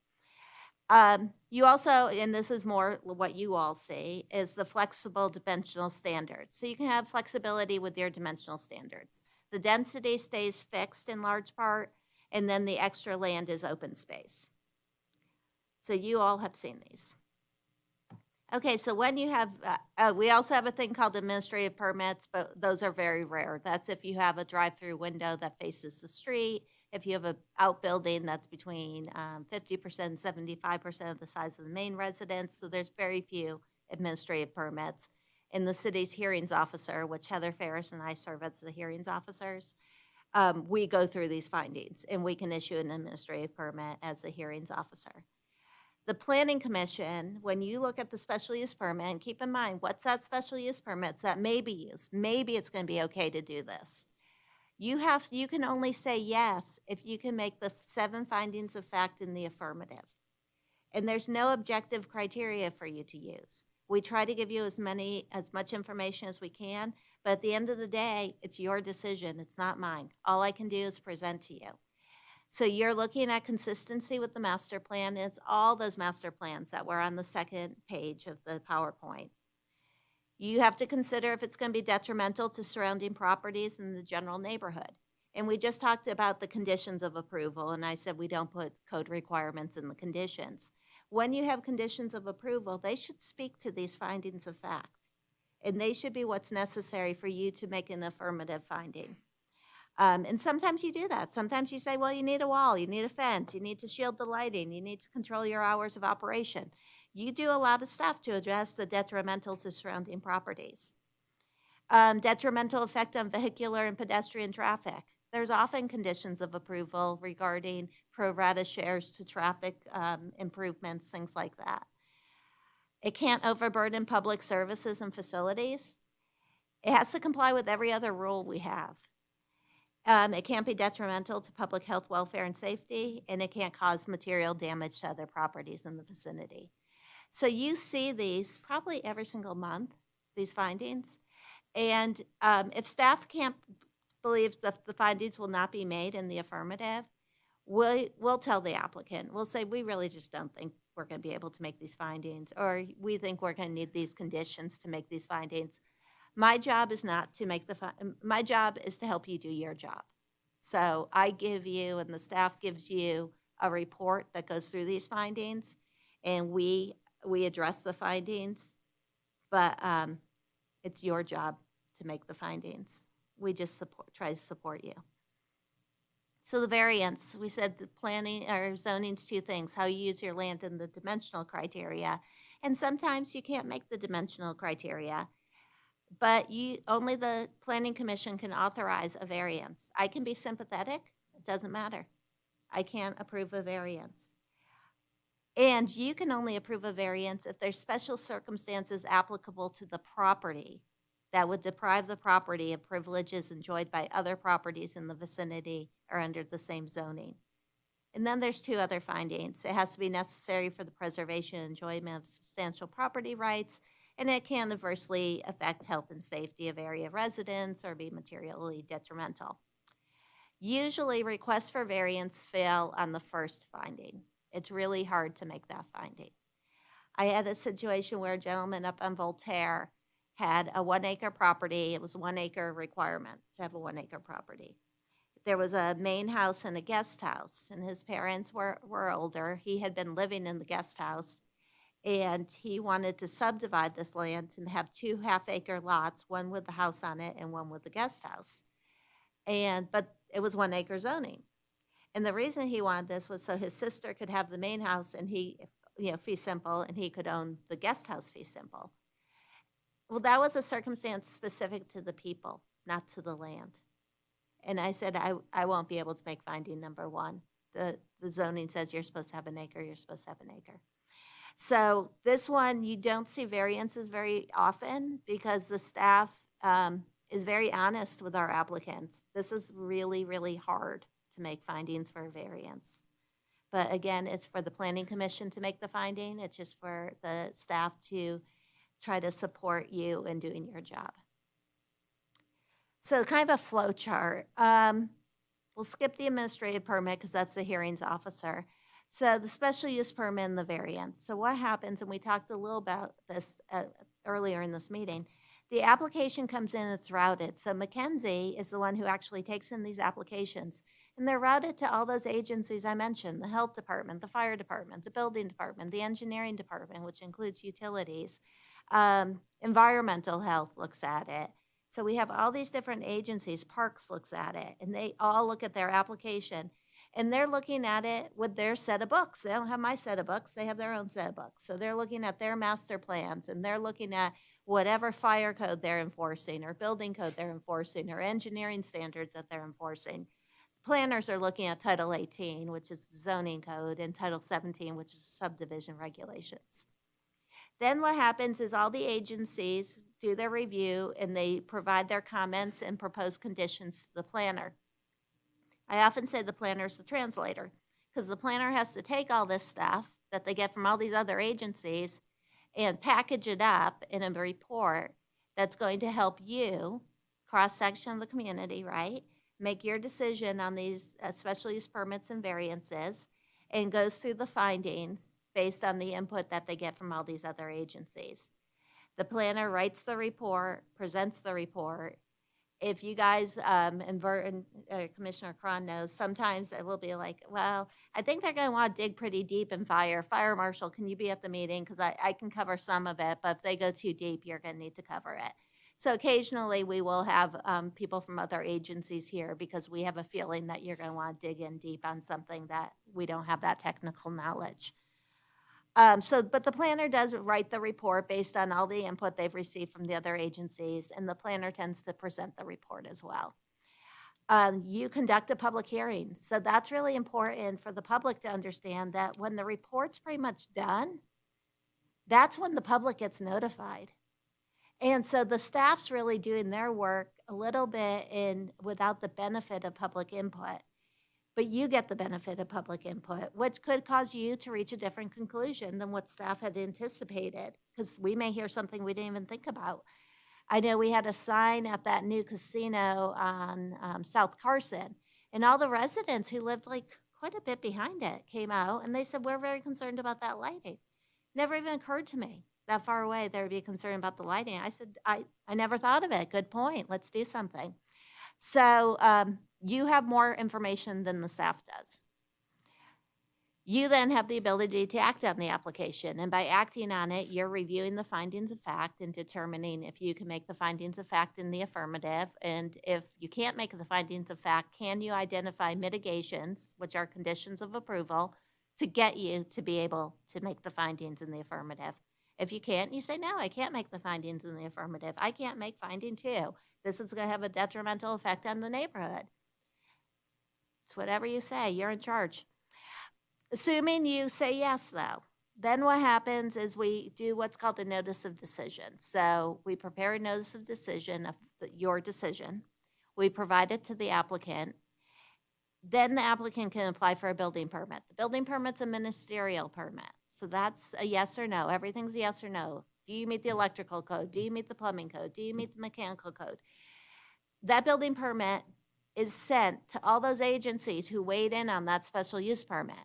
[SPEAKER 12] You also, and this is more what you all see, is the flexible dimensional standards. So you can have flexibility with your dimensional standards. The density stays fixed in large part, and then the extra land is open space. So you all have seen these. Okay, so when you have, we also have a thing called administrative permits, but those are very rare. That's if you have a drive-through window that faces the street, if you have an outbuilding that's between 50% and 75% of the size of the main residence. So there's very few administrative permits. In the city's hearings officer, which Heather Ferris and I serve as the hearings officers, we go through these findings and we can issue an administrative permit as a hearings officer. The Planning Commission, when you look at the special use permit, and keep in mind, what's that special use permit that may be used? Maybe it's going to be okay to do this. You can only say yes if you can make the 7 findings of fact in the affirmative. And there's no objective criteria for you to use. We try to give you as much information as we can, but at the end of the day, it's your decision. It's not mine. All I can do is present to you. So you're looking at consistency with the master plan. It's all those master plans that were on the second page of the PowerPoint. You have to consider if it's going to be detrimental to surrounding properties in the general neighborhood. And we just talked about the conditions of approval, and I said we don't put code requirements in the conditions. When you have conditions of approval, they should speak to these findings of fact. And they should be what's necessary for you to make an affirmative finding. And sometimes you do that. Sometimes you say, well, you need a wall, you need a fence, you need to shield the lighting, you need to control your hours of operation. You do a lot of stuff to address the detrimental to surrounding properties. Detrimental effect on vehicular and pedestrian traffic. There's often conditions of approval regarding pro rata shares to traffic improvements, things like that. It can't overburden public services and facilities. It has to comply with every other rule we have. It can't be detrimental to public health, welfare, and safety, and it can't cause material damage to other properties in the vicinity. So you see these probably every single month, these findings. And if staff can't believe that the findings will not be made in the affirmative, we'll tell the applicant. We'll say, we really just don't think we're going to be able to make these findings, or we think we're going to need these conditions to make these findings. My job is not to make my job is to help you do your job. So I give you, and the staff gives you, a report that goes through these findings, and we address the findings, but it's your job to make the findings. We just try to support you. So the variance, we said the planning or zoning's 2 things, how you use your land and the dimensional criteria. And sometimes you can't make the dimensional criteria, but only the Planning Commission can authorize a variance. I can be sympathetic, it doesn't matter. I can't approve a variance. And you can only approve a variance if there's special circumstances applicable to the property that would deprive the property of privileges enjoyed by other properties in the vicinity or under the same zoning. And then there's two other findings. It has to be necessary for the preservation and enjoyment of substantial property rights, and it can adversely affect health and safety of area residents or be materially detrimental. Usually, requests for variance fail on the first finding. It's really hard to make that finding. I had a situation where a gentleman up on Voltaire had a 1 acre property. It was 1 acre requirement to have a 1 acre property. There was a main house and a guest house, and his parents were older. He had been living in the guest house, and he wanted to subdivide this land and have 2 half-acre lots, one with the house on it and one with the guest house. But it was 1 acre zoning. And the reason he wanted this was so his sister could have the main house and he, fee simple, and he could own the guest house fee simple. Well, that was a circumstance specific to the people, not to the land. And I said, I won't be able to make finding number 1. The zoning says you're supposed to have 1 acre, you're supposed to have 1 acre. So this one, you don't see variances very often because the staff is very honest with our applicants. This is really, really hard to make findings for a variance. But again, it's for the Planning Commission to make the finding. It's just for the staff to try to support you in doing your job. So kind of a flow chart. We'll skip the administrative permit because that's the hearings officer. So the special use permit and the variance. So what happens, and we talked a little about this earlier in this meeting, the application comes in, it's routed. So Mackenzie is the one who actually takes in these applications, and they're routed to all those agencies I mentioned, the health department, the fire department, the building department, the engineering department, which includes utilities. Environmental health looks at it. So we have all these different agencies, Parks looks at it, and they all look at their application. And they're looking at it with their set of books. They don't have my set of books, they have their own set of books. So they're looking at their master plans, and they're looking at whatever fire code they're enforcing, or building code they're enforcing, or engineering standards that they're enforcing. Planners are looking at Title 18, which is the zoning code, and Title 17, which is subdivision regulations. Then what happens is all the agencies do their review, and they provide their comments and proposed conditions to the planner. I often say the planner is the translator, because the planner has to take all this stuff that they get from all these other agencies and package it up in a report that's going to help you, cross-section of the community, right, make your decision on these special use permits and variances, and goes through the findings based on the input that they get from all these other agencies. The planner writes the report, presents the report. If you guys, and Commissioner Cron knows, sometimes it will be like, well, I think they're going to want to dig pretty deep in fire. Fire marshal, can you be at the meeting? Because I can cover some of it, but if they go too deep, you're going to need to cover it. So occasionally we will have people from other agencies here because we have a feeling that you're going to want to dig in deep on something that we don't have that technical knowledge. But the planner does write the report based on all the input they've received from the other agencies, and the planner tends to present the report as well. You conduct a public hearing. So that's really important for the public to understand that when the report's pretty much done, that's when the public gets notified. And so the staff's really doing their work a little bit without the benefit of public input. But you get the benefit of public input, which could cause you to reach a different conclusion than what staff had anticipated, because we may hear something we didn't even think about. I know we had a sign at that new casino on South Carson, and all the residents who lived like quite a bit behind it came out, and they said, we're very concerned about that lighting. Never even occurred to me that far away there would be a concern about the lighting. I said, I never thought of it. Good point. Let's do something. So you have more information than the staff does. You then have the ability to act on the application, and by acting on it, you're reviewing the findings of fact and determining if you can make the findings of fact in the affirmative, and if you can't make the findings of fact, can you identify mitigations, which are conditions of approval, to get you to be able to make the findings in the affirmative. If you can't, you say, no, I can't make the findings in the affirmative. I can't make finding 2. This is going to have a detrimental effect on the neighborhood. It's whatever you say. You're in charge. Assuming you say yes, though, Then what happens is we do what's called a notice of decision. So we prepare a notice of decision of your decision. We provide it to the applicant. Then the applicant can apply for a building permit. The building permit's a ministerial permit. So that's a yes or no. Everything's a yes or no. Do you meet the electrical code? Do you meet the plumbing code? Do you meet the mechanical code? That building permit is sent to all those agencies who weighed in on that special use permit.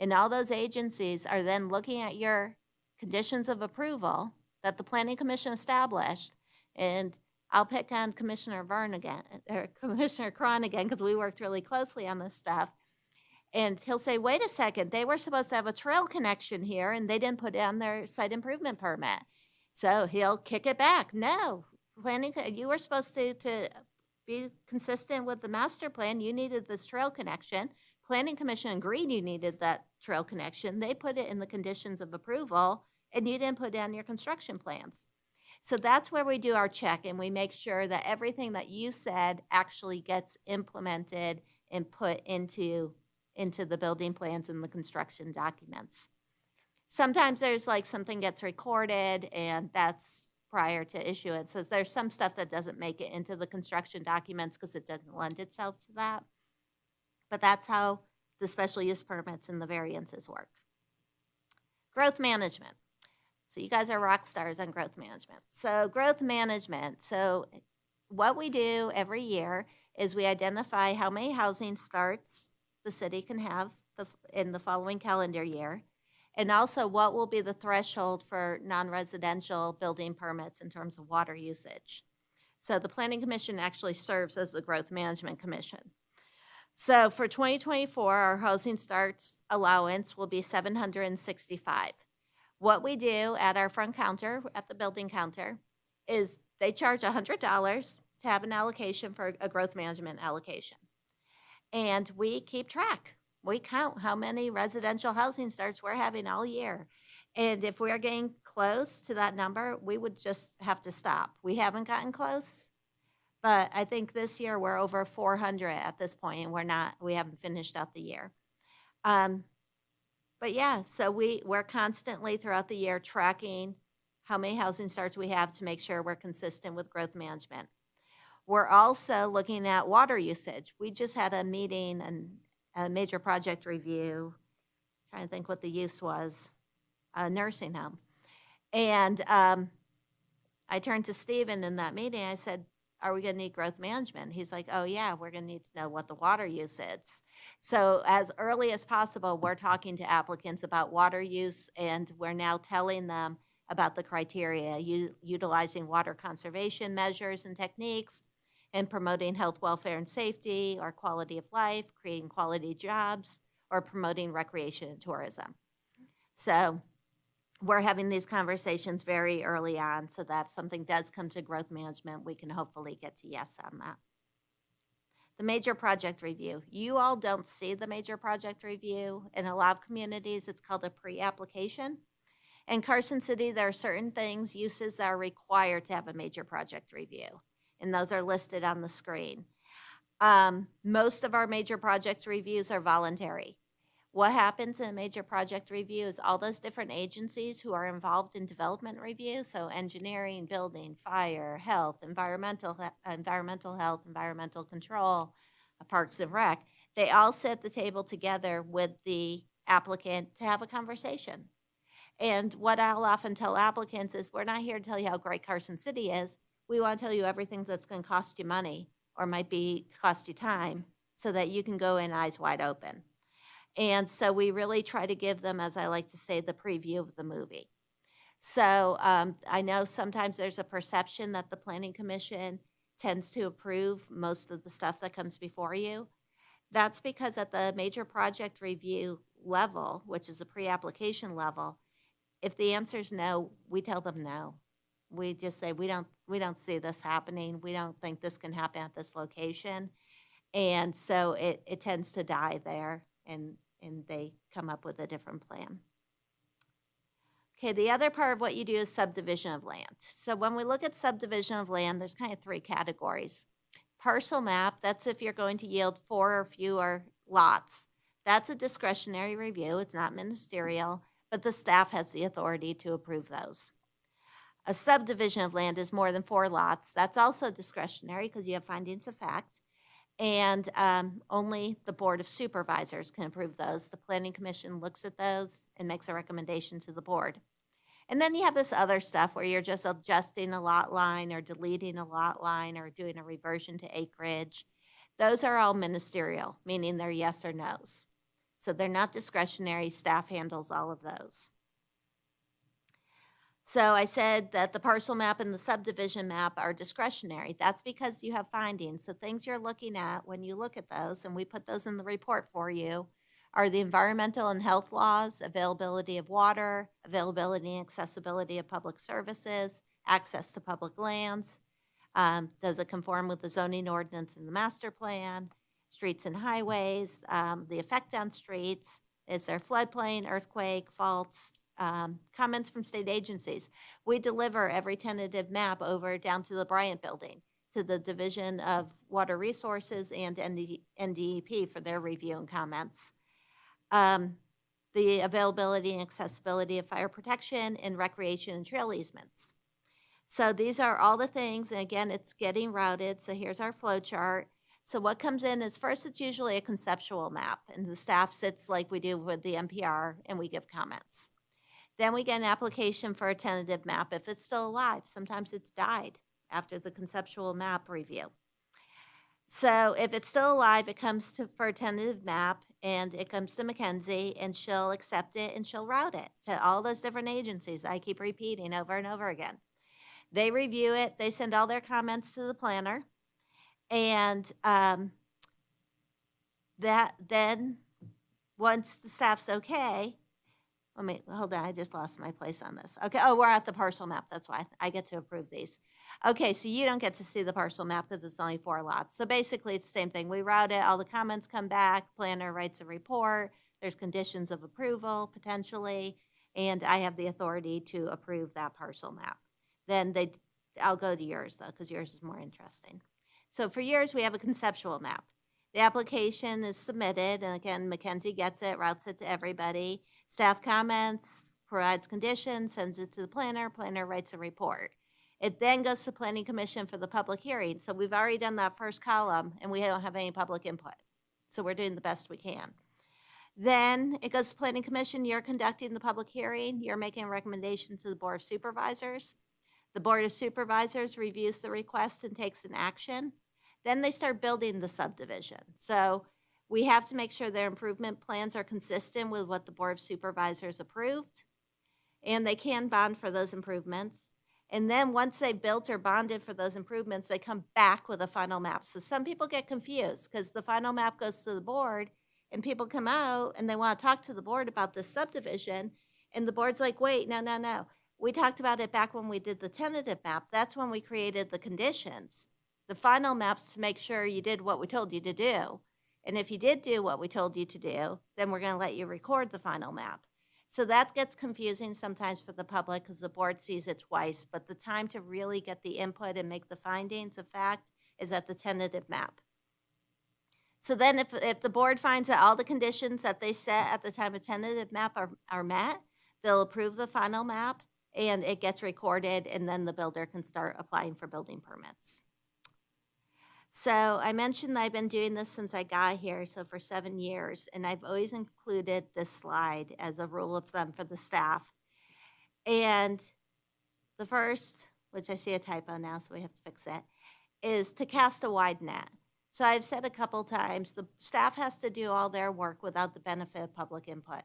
[SPEAKER 12] And all those agencies are then looking at your conditions of approval that the Planning Commission established. And I'll pick on Commissioner Vern again, or Commissioner Cron again, because we worked really closely on this stuff. And he'll say, wait a second, they were supposed to have a trail connection here and they didn't put it on their site improvement permit. So he'll kick it back. No, you were supposed to be consistent with the master plan. You needed this trail connection. Planning Commission agreed you needed that trail connection. They put it in the conditions of approval and you didn't put it on your construction plans. So that's where we do our check and we make sure that everything that you said actually gets implemented and put into the building plans and the construction documents. Sometimes there's like something gets recorded and that's prior to issuance. So there's some stuff that doesn't make it into the construction documents because it doesn't lend itself to that. But that's how the special use permits and the variances work. Growth management. So you guys are rock stars on growth management. So growth management. So what we do every year is we identify how many housing starts the city can have in the following calendar year, and also what will be the threshold for non-residential building permits in terms of water usage. So the Planning Commission actually serves as the Growth Management Commission. So for 2024, our housing starts allowance will be 765. What we do at our front counter, at the building counter, is they charge $100 to have an allocation for a growth management allocation. And we keep track. We count how many residential housing starts we're having all year. And if we're getting close to that number, we would just have to stop. We haven't gotten close, but I think this year we're over 400 at this point, and we haven't finished out the year. But yeah, so we're constantly throughout the year tracking how many housing starts we have to make sure we're consistent with growth management. We're also looking at water usage. We just had a meeting and a major project review, trying to think what the use was, a nursing home. And I turned to Stephen in that meeting, I said, are we gonna need growth management? He's like, oh yeah, we're gonna need to know what the water use is. So as early as possible, we're talking to applicants about water use, and we're now telling them about the criteria, utilizing water conservation measures and techniques, and promoting health, welfare, and safety, or quality of life, creating quality jobs, or promoting recreation and tourism. So we're having these conversations very early on so that if something does come to growth management, we can hopefully get to yes on that. The major project review. You all don't see the major project review. In a lot of communities, it's called a pre-application. In Carson City, there are certain things, uses that are required to have a major project review, and those are listed on the screen. Most of our major project reviews are voluntary. What happens in a major project review is all those different agencies who are involved in development review, so engineering, building, fire, health, environmental health, environmental control, parks and rec, they all sit at the table together with the applicant to have a conversation. And what I'll often tell applicants is, we're not here to tell you how great Carson City is. We want to tell you everything that's going to cost you money or might be cost you time so that you can go in eyes wide open. And so we really try to give them, as I like to say, the preview of the movie. So I know sometimes there's a perception that the Planning Commission tends to approve most of the stuff that comes before you. That's because at the major project review level, which is a pre-application level, if the answer is no, we tell them no. We just say, we don't see this happening. We don't think this can happen at this location. And so it tends to die there, and they come up with a different plan. Okay, the other part of what you do is subdivision of land. So when we look at subdivision of land, there's kind of three categories. Parcel map, that's if you're going to yield 4 or fewer lots. That's a discretionary review. It's not ministerial, but the staff has the authority to approve those. A subdivision of land is more than 4 lots. That's also discretionary because you have findings of fact. And only the Board of Supervisors can approve those. The Planning Commission looks at those and makes a recommendation to the board. And then you have this other stuff where you're just adjusting a lot line or deleting a lot line or doing a reversion to acreage. Those are all ministerial, meaning they're yes or no's. So they're not discretionary. Staff handles all of those. So I said that the parcel map and the subdivision map are discretionary. That's because you have findings. So things you're looking at when you look at those, and we put those in the report for you, are the environmental and health laws, availability of water, availability and accessibility of public services, access to public lands. Does it conform with the zoning ordinance and the master plan? Streets and highways, the effect on streets, is there floodplain, earthquake, faults, comments from state agencies. We deliver every tentative map over down to the Bryant Building, to the Division of Water Resources and NDEP for their review and comments. The availability and accessibility of fire protection and recreation and trail easements. So these are all the things, and again, it's getting routed. So here's our flow chart. So what comes in is first, it's usually a conceptual map, and the staff sits like we do with the NPR, and we give comments. Then we get an application for a tentative map if it's still alive. Sometimes it's died after the conceptual map review. So if it's still alive, it comes to for a tentative map, and it comes to Mackenzie, and she'll accept it, and she'll route it to all those different agencies I keep repeating over and over again. They review it. They send all their comments to the planner, and that then once the staff's okay. Hold on, I just lost my place on this. Okay, we're at the parcel map, that's why I get to approve these. Okay, so you don't get to see the parcel map because it's only 4 lots. So basically, it's the same thing. We route it, all the comments come back, planner writes a report, there's conditions of approval, potentially, and I have the authority to approve that parcel map. Then I'll go to yours, though, because yours is more interesting. So for yours, we have a conceptual map. The application is submitted, and again, Mackenzie gets it, routes it to everybody. Staff comments, provides conditions, sends it to the planner, planner writes a report. It then goes to Planning Commission for the public hearing. So we've already done that first column, and we don't have any public input. So we're doing the best we can. Then it goes to Planning Commission. You're conducting the public hearing. You're making a recommendation to the Board of Supervisors. The Board of Supervisors reviews the request and takes an action. Then they start building the subdivision. So we have to make sure their improvement plans are consistent with what the Board of Supervisors approved, and they can bond for those improvements. And then once they've built or bonded for those improvements, they come back with a final map. So some people get confused because the final map goes to the board, and people come out and they want to talk to the board about this subdivision, and the board's like, wait, no. We talked about it back when we did the tentative map. That's when we created the conditions. The final map's to make sure you did what we told you to do. And if you did do what we told you to do, then we're going to let you record the final map. So that gets confusing sometimes for the public because the board sees it twice, but the time to really get the input and make the findings of fact is at the tentative map. So then if the board finds that all the conditions that they set at the time of tentative map are met, they'll approve the final map, and it gets recorded, and then the builder can start applying for building permits. So I mentioned that I've been doing this since I got here, so for 7 years, and I've always included this slide as a rule of thumb for the staff. And the first, which I see a typo now, so we have to fix it, is to cast a wide net. So I've said a couple times, the staff has to do all their work without the benefit of public input.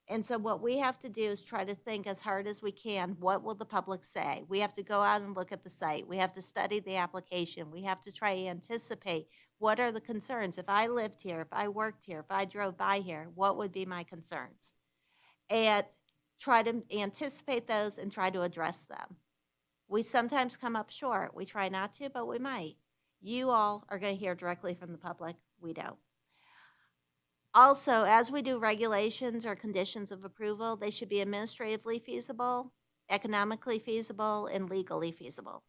[SPEAKER 12] And so what we have to do is try to think as hard as we can, what will the public say? We have to go out and look at the site. We have to study the application. We have to try to anticipate what are the concerns. If I lived here, if I worked here, if I drove by here, what would be my concerns? And try to anticipate those and try to address them. We sometimes come up short. We try not to, but we might. You all are going to hear directly from the public. We don't. Also, as we do regulations or conditions of approval, they should be administratively feasible, economically feasible, and legally feasible.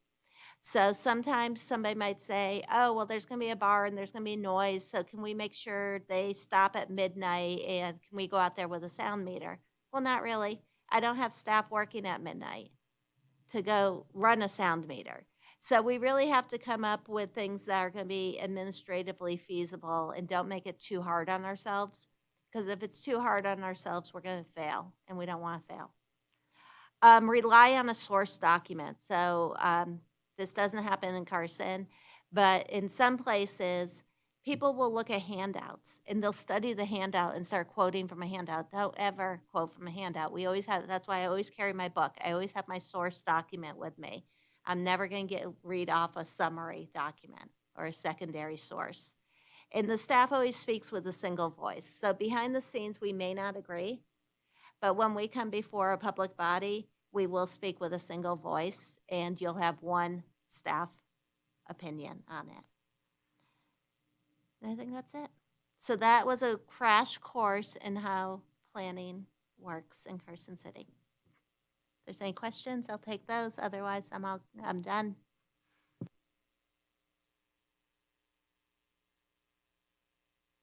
[SPEAKER 12] So sometimes somebody might say, oh, well, there's going to be a bar and there's going to be noise, so can we make sure they stop at midnight, and can we go out there with a sound meter? Well, not really. I don't have staff working at midnight to go run a sound meter. So we really have to come up with things that are going to be administratively feasible and don't make it too hard on ourselves. Because if it's too hard on ourselves, we're going to fail, and we don't want to fail. Rely on a source document. So this doesn't happen in Carson, but in some places, people will look at handouts and they'll study the handout and start quoting from a handout. Don't ever quote from a handout. We always have, that's why I always carry my book. I always have my source document with me. I'm never going to read off a summary document or a secondary source. And the staff always speaks with a single voice. So behind the scenes, we may not agree, but when we come before a public body, we will speak with a single voice, and you'll have one staff opinion on it. And I think that's it. So that was a crash course in how planning works in Carson City. If there's any questions, I'll take those. Otherwise, I'm done.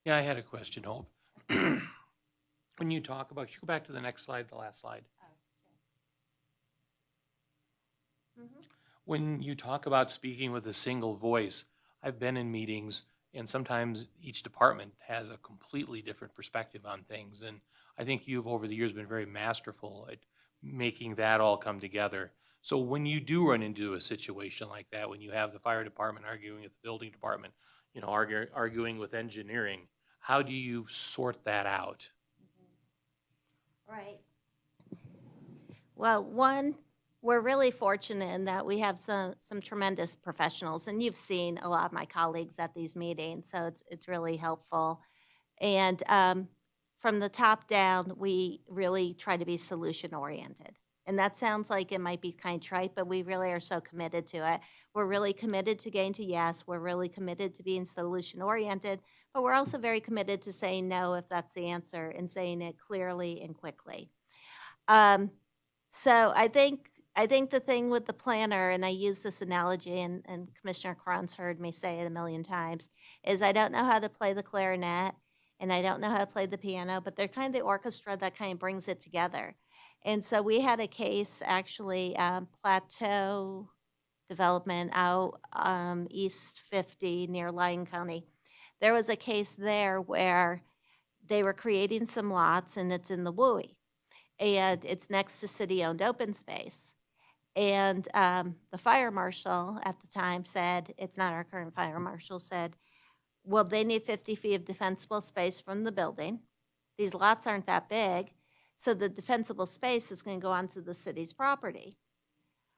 [SPEAKER 10] Yeah, I had a question, Hope. When you talk about, you go back to the next slide, the last slide. When you talk about speaking with a single voice, I've been in meetings and sometimes each department has a completely different perspective on things. And I think you've over the years been very masterful at making that all come together. So when you do run into a situation like that, when you have the fire department arguing with the building department, you know, arguing with engineering, how do you sort that out?
[SPEAKER 12] Right. Well, one, we're really fortunate in that we have some tremendous professionals, and you've seen a lot of my colleagues at these meetings, so it's really helpful. And from the top down, we really try to be solution oriented. And that sounds like it might be kind of trite, but we really are so committed to it. We're really committed to getting to yes. We're really committed to being solution oriented, but we're also very committed to saying no if that's the answer and saying it clearly and quickly. So I think the thing with the planner, and I use this analogy, and Commissioner Cron's heard me say it a million times, is I don't know how to play the clarinet and I don't know how to play the piano, but they're kind of the orchestra that kind of brings it together. And so we had a case, actually, Plateau Development out East 50 near Lyon County. There was a case there where they were creating some lots, and it's in the WUI, and it's next to city-owned open space. And the fire marshal at the time said, it's not our current fire marshal, said, well, they need 50 feet of defensible space from the building. These lots aren't that big. So the defensible space is going to go onto the city's property.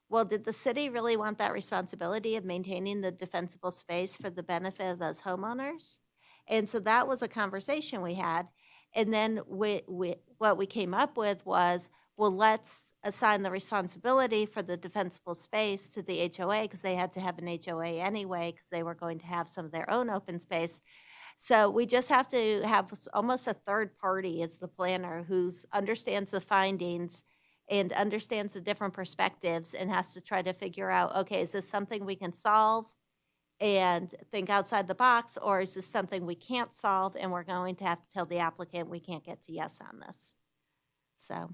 [SPEAKER 12] Well, did the city really want that responsibility of maintaining the defensible space for the benefit of those homeowners? And so that was a conversation we had. And then what we came up with was, well, let's assign the responsibility for the defensible space to the HOA, because they had to have an HOA anyway, because they were going to have some of their own open space. So we just have to have almost a third party as the planner who understands the findings and understands the different perspectives and has to try to figure out, okay, is this something we can solve and think outside the box, or is this something we can't solve and we're going to have to tell the applicant we can't get to yes on this? So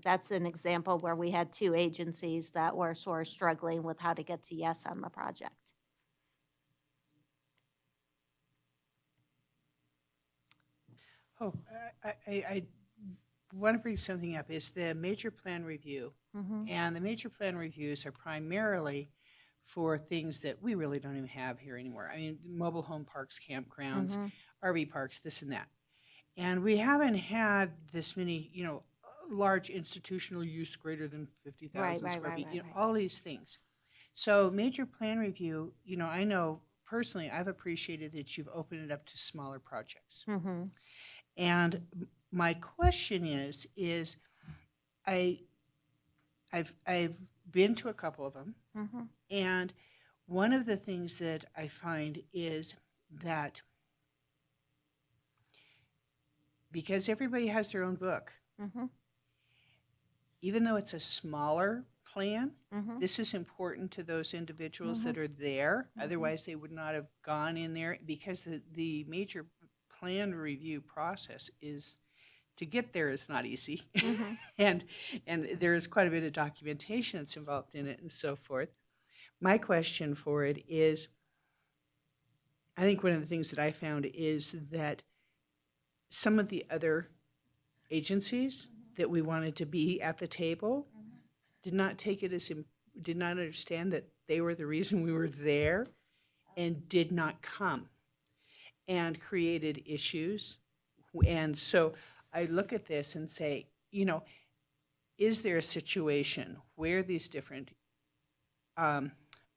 [SPEAKER 12] that's an example where we had two agencies that were sort of struggling with how to get to yes on the project.
[SPEAKER 1] Oh, I want to bring something up. Is the major plan review. And the major plan reviews are primarily for things that we really don't even have here anymore. I mean, mobile home parks, campgrounds, RV parks, this and that. And we haven't had this many, large institutional use greater than 50,000 square feet, all these things. So major plan review, I know personally, I've appreciated that you've opened it up to smaller projects. And my question is I've been to a couple of them, and one of the things that I find is that because everybody has their own book, even though it's a smaller plan, this is important to those individuals that are there. Otherwise, they would not have gone in there, because the major plan review process is to get there is not easy. and there is quite a bit of documentation that's involved in it and so forth. My question for it is, I think one of the things that I found is that some of the other agencies that we wanted to be at the table did not take it as did not understand that they were the reason we were there, and did not come, and created issues. And so I look at this and say, you know, is there a situation where these different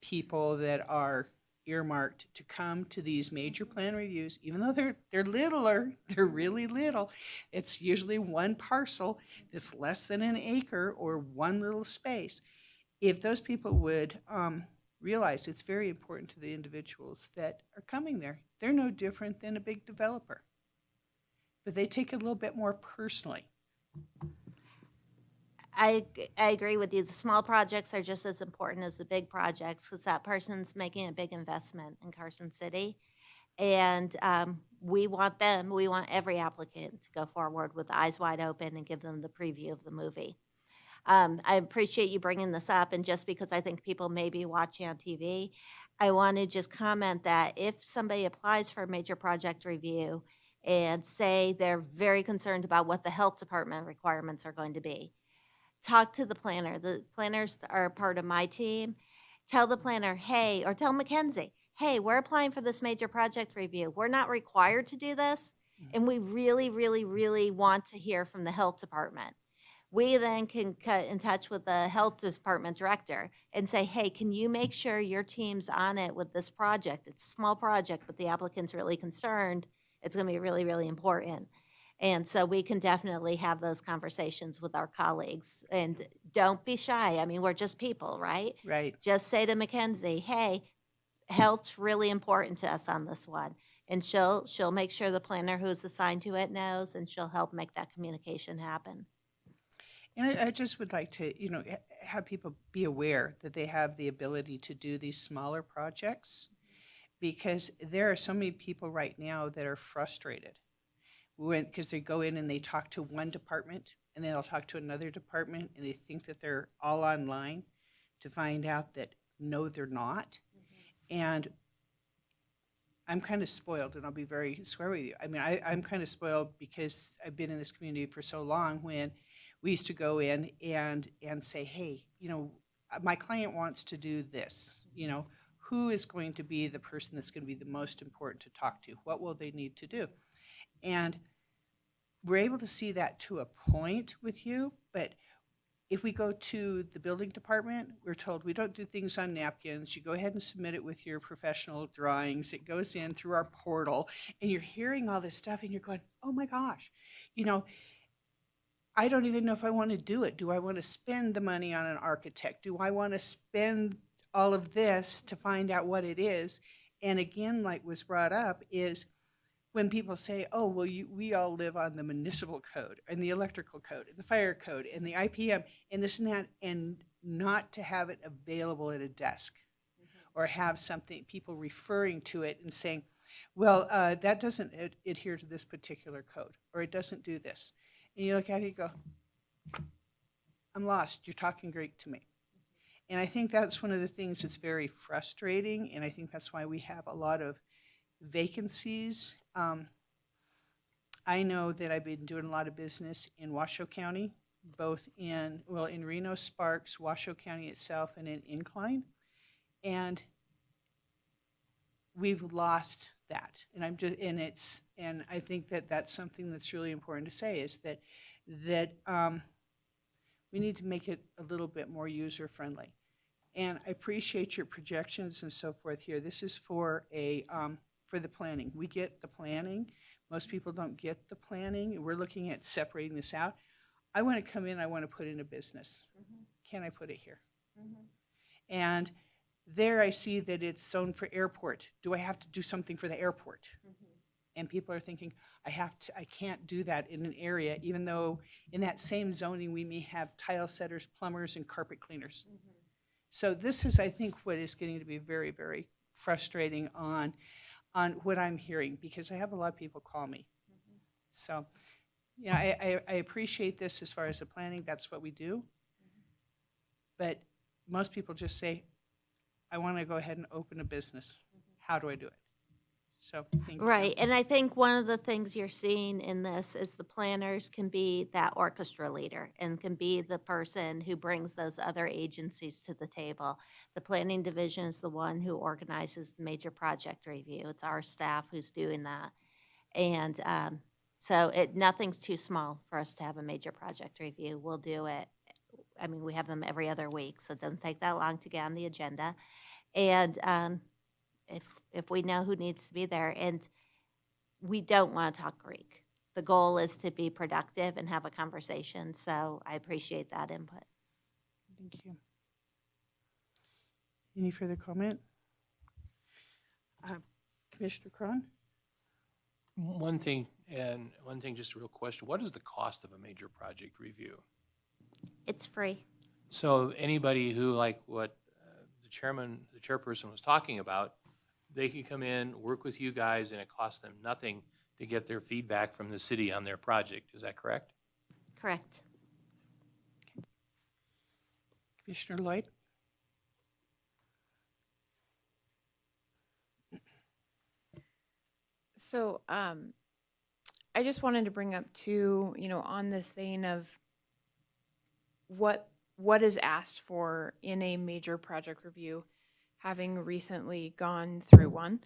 [SPEAKER 1] people that are earmarked to come to these major plan reviews, even though they're littler, they're really little. It's usually one parcel that's less than an acre or one little space. If those people would realize it's very important to the individuals that are coming there, they're no different than a big developer, but they take it a little bit more personally.
[SPEAKER 12] I agree with you. The small projects are just as important as the big projects because that person's making a big investment in Carson City. And we want every applicant to go forward with eyes wide open and give them the preview of the movie. I appreciate you bringing this up, and just because I think people may be watching on TV, I want to just comment that if somebody applies for a major project review and say they're very concerned about what the health department requirements are going to be, talk to the planner. The planners are part of my team. Tell the planner, hey, or tell Mackenzie, hey, we're applying for this major project review. We're not required to do this, and we really, really, really want to hear from the health department. We then can get in touch with the health department director and say, hey, can you make sure your team's on it with this project? It's a small project, but the applicant's really concerned. It's going to be really, really important. And so we can definitely have those conversations with our colleagues. And don't be shy. I mean, we're just people, right?
[SPEAKER 1] Right.
[SPEAKER 12] Just say to Mackenzie, hey, health's really important to us on this one. And she'll make sure the planner who's assigned to it knows, and she'll help make that communication happen.
[SPEAKER 1] And I just would like to, you know, have people be aware that they have the ability to do these smaller projects, because there are so many people right now that are frustrated because they go in and they talk to one department and then they'll talk to another department and they think that they're all online, to find out that no, they're not. And I'm kind of spoiled, and I'll be very square with you. I mean, I'm kind of spoiled because I've been in this community for so long, when we used to go in and say, hey, you know, my client wants to do this, you know, who is going to be the person that's going to be the most important to talk to? What will they need to do? And we're able to see that to a point with you, but if we go to the building department, we're told we don't do things on napkins. You go ahead and submit it with your professional drawings. It goes in through our portal, and you're hearing all this stuff and you're going, oh my gosh, you know, I don't even know if I want to do it. Do I want to spend the money on an architect? Do I want to spend all of this to find out what it is? And again, like was brought up, is when people say, oh, well, we all live on the municipal code and the electrical code and the fire code and the IPM and this and that, and not to have it available at a desk, or have something, people referring to it and saying, well, that doesn't adhere to this particular code, or it doesn't do this. And you look at it and you go, I'm lost. You're talking Greek to me. And I think that's one of the things that's very frustrating, and I think that's why we have a lot of vacancies. I know that I've been doing a lot of business in Washoe County, both in Reno, Sparks, Washoe County itself, and in Incline. And we've lost that. And I think that that's something that's really important to say, is that we need to make it a little bit more user-friendly. And I appreciate your projections and so forth here. This is for the planning. We get the planning. Most people don't get the planning. We're looking at separating this out. I want to come in, I want to put in a business. Can I put it here? And there I see that it's zoned for airport. Do I have to do something for the airport? And people are thinking, I can't do that in an area, even though in that same zoning we may have tile setters, plumbers, and carpet cleaners. So this is, I think, what is getting to be very, very frustrating on what I'm hearing, because I have a lot of people call me. So Yeah, I appreciate this as far as the planning, that's what we do. But most people just say, I want to go ahead and open a business. How do I do it? So, thank you.
[SPEAKER 12] Right, and I think one of the things you're seeing in this is the planners can be that orchestra leader and can be the person who brings those other agencies to the table. The planning division is the one who organizes the major project review. It's our staff who's doing that. And so nothing's too small for us to have a major project review. We'll do it. I mean, we have them every other week, so it doesn't take that long to get on the agenda. And if we know who needs to be there, and we don't want to talk Greek. The goal is to be productive and have a conversation, so I appreciate that input.
[SPEAKER 1] Thank you. Any further comment? Commissioner Cron?
[SPEAKER 10] One thing, just a real question. What is the cost of a major project review?
[SPEAKER 12] It's free.
[SPEAKER 10] So anybody who, like what the chairperson was talking about, they can come in, work with you guys, and it costs them nothing to get their feedback from the city on their project. Is that correct?
[SPEAKER 12] Correct.
[SPEAKER 1] Commissioner Lloyd?
[SPEAKER 13] So, I just wanted to bring up too, on this vein of what is asked for in a major project review, having recently gone through one.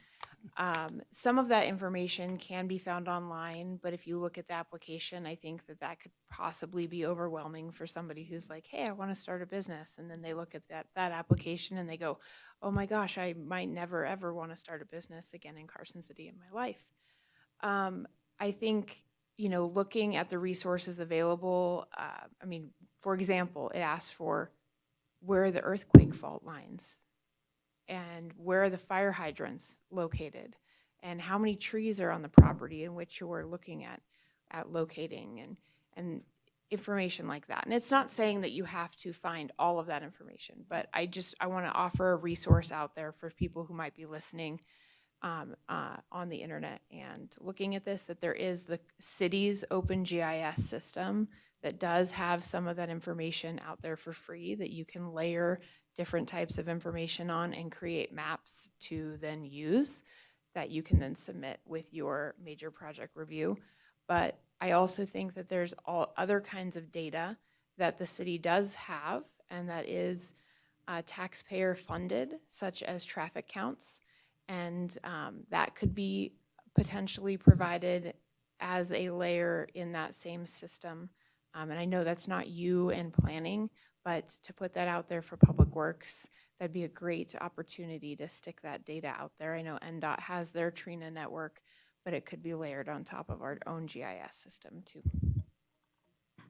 [SPEAKER 13] Some of that information can be found online, but if you look at the application, I think that could possibly be overwhelming for somebody who's like, hey, I want to start a business. And then they look at that application and they go, oh my gosh, I might never, ever want to start a business again in Carson City in my life. I think, looking at the resources available, for example, it asks for where are the earthquake fault lines and where are the fire hydrants located and how many trees are on the property in which you're looking at locating and information like that. And it's not saying that you have to find all of that information, but I want to offer a resource out there for people who might be listening on the internet and looking at this, that there is the city's open GIS system that does have some of that information out there for free that you can layer different types of information on and create maps to then use that you can then submit with your major project review. But I also think that there's all other kinds of data that the city does have and that is taxpayer funded, such as traffic counts. And that could be potentially provided as a layer in that same system. And I know that's not you in planning, but to put that out there for Public Works, that'd be a great opportunity to stick that data out there. I know NDOT has their Trina network, but it could be layered on top of our own GIS system too.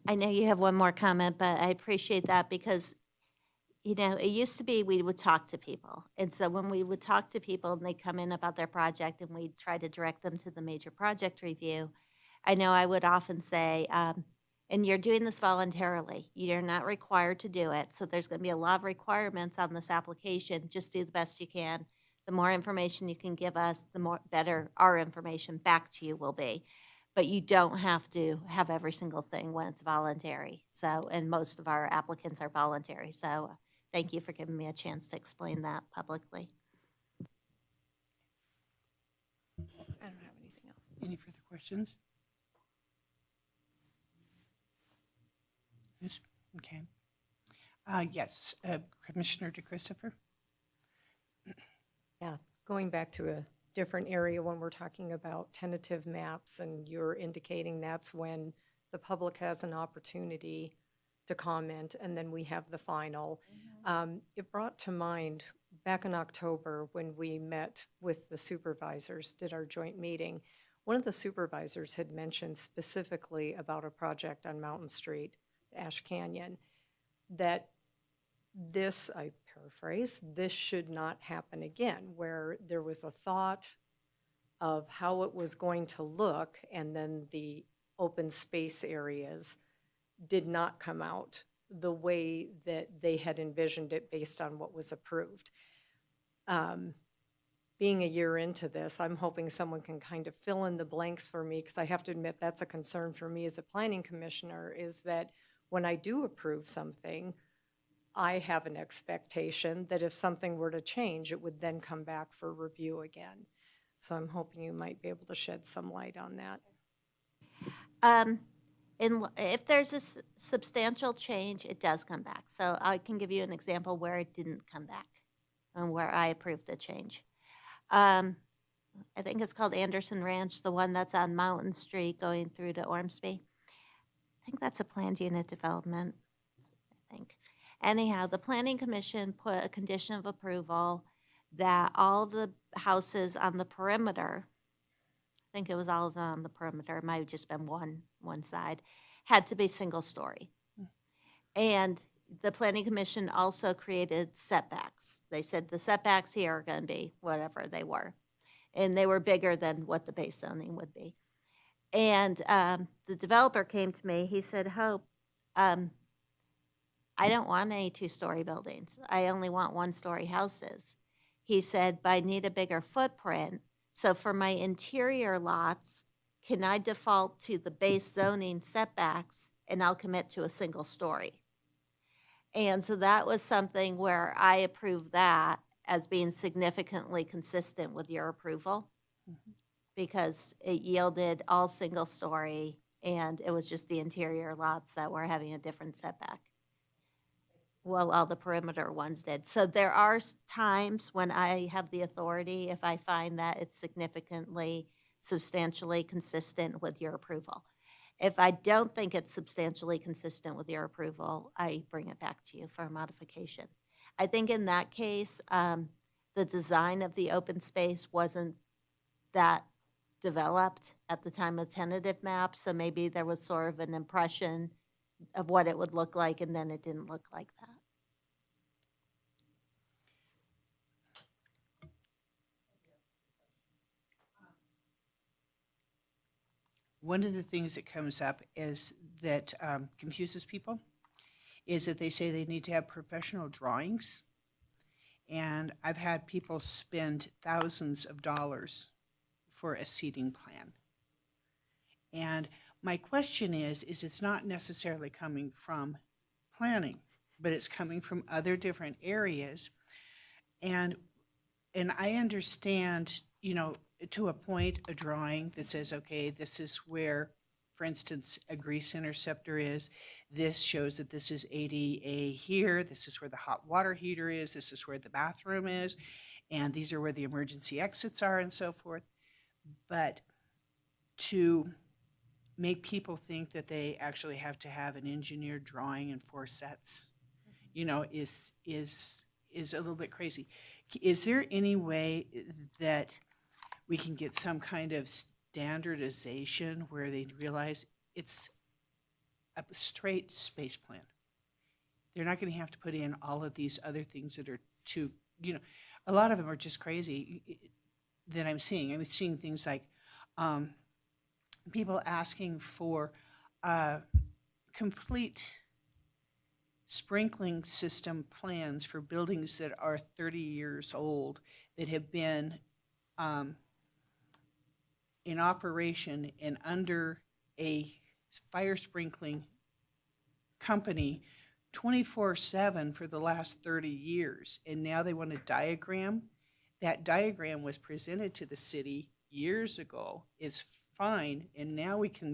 [SPEAKER 12] I know you have one more comment, but I appreciate that because, it used to be we would talk to people. And so when we would talk to people and they come in about their project and we'd try to direct them to the major project review, I know I would often say, and you're doing this voluntarily. You're not required to do it. So there's going to be a lot of requirements on this application. Just do the best you can. The more information you can give us, the better our information back to you will be. But you don't have to have every single thing when it's voluntary. So, and most of our applicants are voluntary. So thank you for giving me a chance to explain that publicly.
[SPEAKER 13] I don't have anything else.
[SPEAKER 1] Any further questions? Yes, okay. Yes, Commissioner DeChristopher?
[SPEAKER 9] Yeah, going back to a different area when we're talking about tentative maps and you're indicating that's when the public has an opportunity to comment and then we have the final. It brought to mind back in October when we met with the supervisors, did our joint meeting, one of the supervisors had mentioned specifically about a project on Mountain Street, Ash Canyon, that this, I paraphrase, this should not happen again, where there was a thought of how it was going to look and then the open space areas did not come out the way that they had envisioned it based on what was approved. being a year into this, I'm hoping someone can kind of fill in the blanks for me, because I have to admit that's a concern for me as a planning commissioner, is that when I do approve something, I have an expectation that if something were to change, it would then come back for review again. So I'm hoping you might be able to shed some light on that.
[SPEAKER 12] If there's a substantial change, it does come back. So I can give you an example where it didn't come back and where I approved the change. I think it's called Anderson Ranch, the one that's on Mountain Street going through to Ormsby. I think that's a planned unit development, I think. Anyhow, the planning commission put a condition of approval that all the houses on the perimeter, I think it was all on the perimeter, it might have just been one side, had to be single story. And the planning commission also created setbacks. They said the setbacks here are going to be whatever they were. And they were bigger than what the base zoning would be. And the developer came to me, he said, Hope, I don't want any two-story buildings. I only want one-story houses. He said, but I need a bigger footprint. So for my interior lots, can I default to the base zoning setbacks and I'll commit to a single story? And so that was something where I approved that as being significantly consistent with your approval, because it yielded all single story and it was just the interior lots that were having a different setback. Well, all the perimeter ones did. So there are times when I have the authority, if I find that it's significantly, substantially consistent with your approval. If I don't think it's substantially consistent with your approval, I bring it back to you for a modification. I think in that case, the design of the open space wasn't that developed at the time of tentative map, so maybe there was sort of an impression of what it would look like, and then it didn't look like that.
[SPEAKER 1] One of the things that comes up is that confuses people is that they say they need to have professional drawings. And I've had people spend thousands of dollars for a seating plan. And my question is it's not necessarily coming from planning, but it's coming from other different areas. And I understand, to a point, a drawing that says, okay, this is where, for instance, a grease interceptor is. This shows that this is ADA here. This is where the hot water heater is. This is where the bathroom is. And these are where the emergency exits are and so forth. But to make people think that they actually have to have an engineered drawing in 4 sets, is a little bit crazy. Is there any way that we can get some kind of standardization where they realize it's a straight space plan? They're not going to have to put in all of these other things that are too, a lot of them are just crazy that I'm seeing. I'm seeing things like people asking for complete sprinkling system plans for buildings that are 30 years old, that have been in operation and under a fire sprinkling company 24/7 for the last 30 years. And now they want a diagram. That diagram was presented to the city years ago. It's fine. And now we can,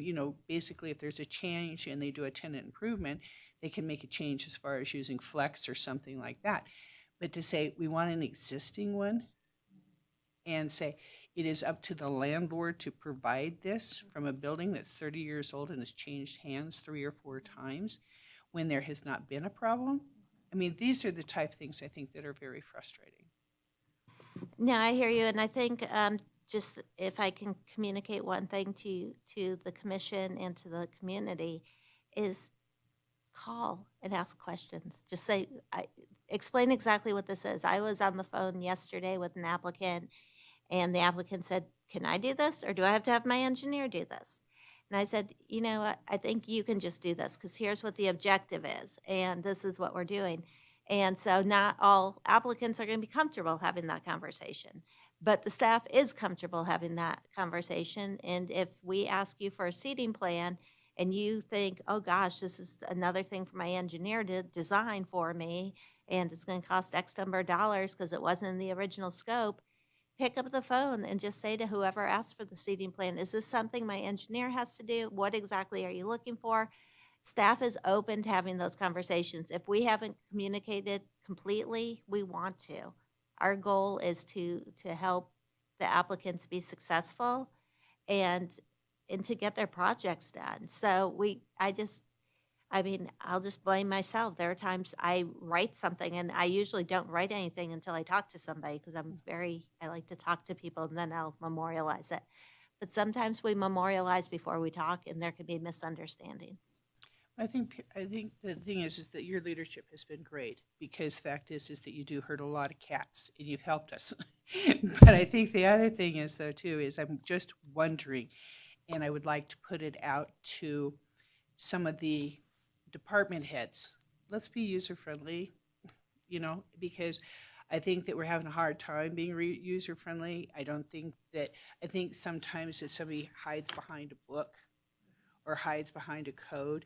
[SPEAKER 1] basically if there's a change and they do a tenant improvement, they can make a change as far as using flex or something like that. But to say we want an existing one and say it is up to the landlord to provide this from a building that's 30 years old and has changed hands 3 or 4 times when there has not been a problem. I mean, these are the type of things I think that are very frustrating.
[SPEAKER 12] No, I hear you, and I think just if I can communicate one thing to the commission and to the community is call and ask questions. Just say, explain exactly what this is. I was on the phone yesterday with an applicant, and the applicant said, can I do this, or do I have to have my engineer do this? And I said, you know what, I think you can just do this, because here's what the objective is, and this is what we're doing. And so not all applicants are going to be comfortable having that conversation. But the staff is comfortable having that conversation. And if we ask you for a seating plan and you think, oh gosh, this is another thing for my engineer to design for me, and it's going to cost X number of dollars because it wasn't in the original scope, pick up the phone and just say to whoever asked for the seating plan, is this something my engineer has to do? What exactly are you looking for? Staff is open to having those conversations. If we haven't communicated completely, we want to. Our goal is to help the applicants be successful and to get their projects done. So I'll just blame myself. There are times I write something and I usually don't write anything until I talk to somebody because I like to talk to people and then I'll memorialize it. But sometimes we memorialize before we talk and there can be misunderstandings.
[SPEAKER 1] I think the thing is that your leadership has been great, because fact is that you do hurt a lot of cats and you've helped us. But I think the other thing is, though, too, is I'm just wondering, and I would like to put it out to some of the department heads. Let's be user friendly, because I think that we're having a hard time being user friendly. I think sometimes that somebody hides behind a book or hides behind a code,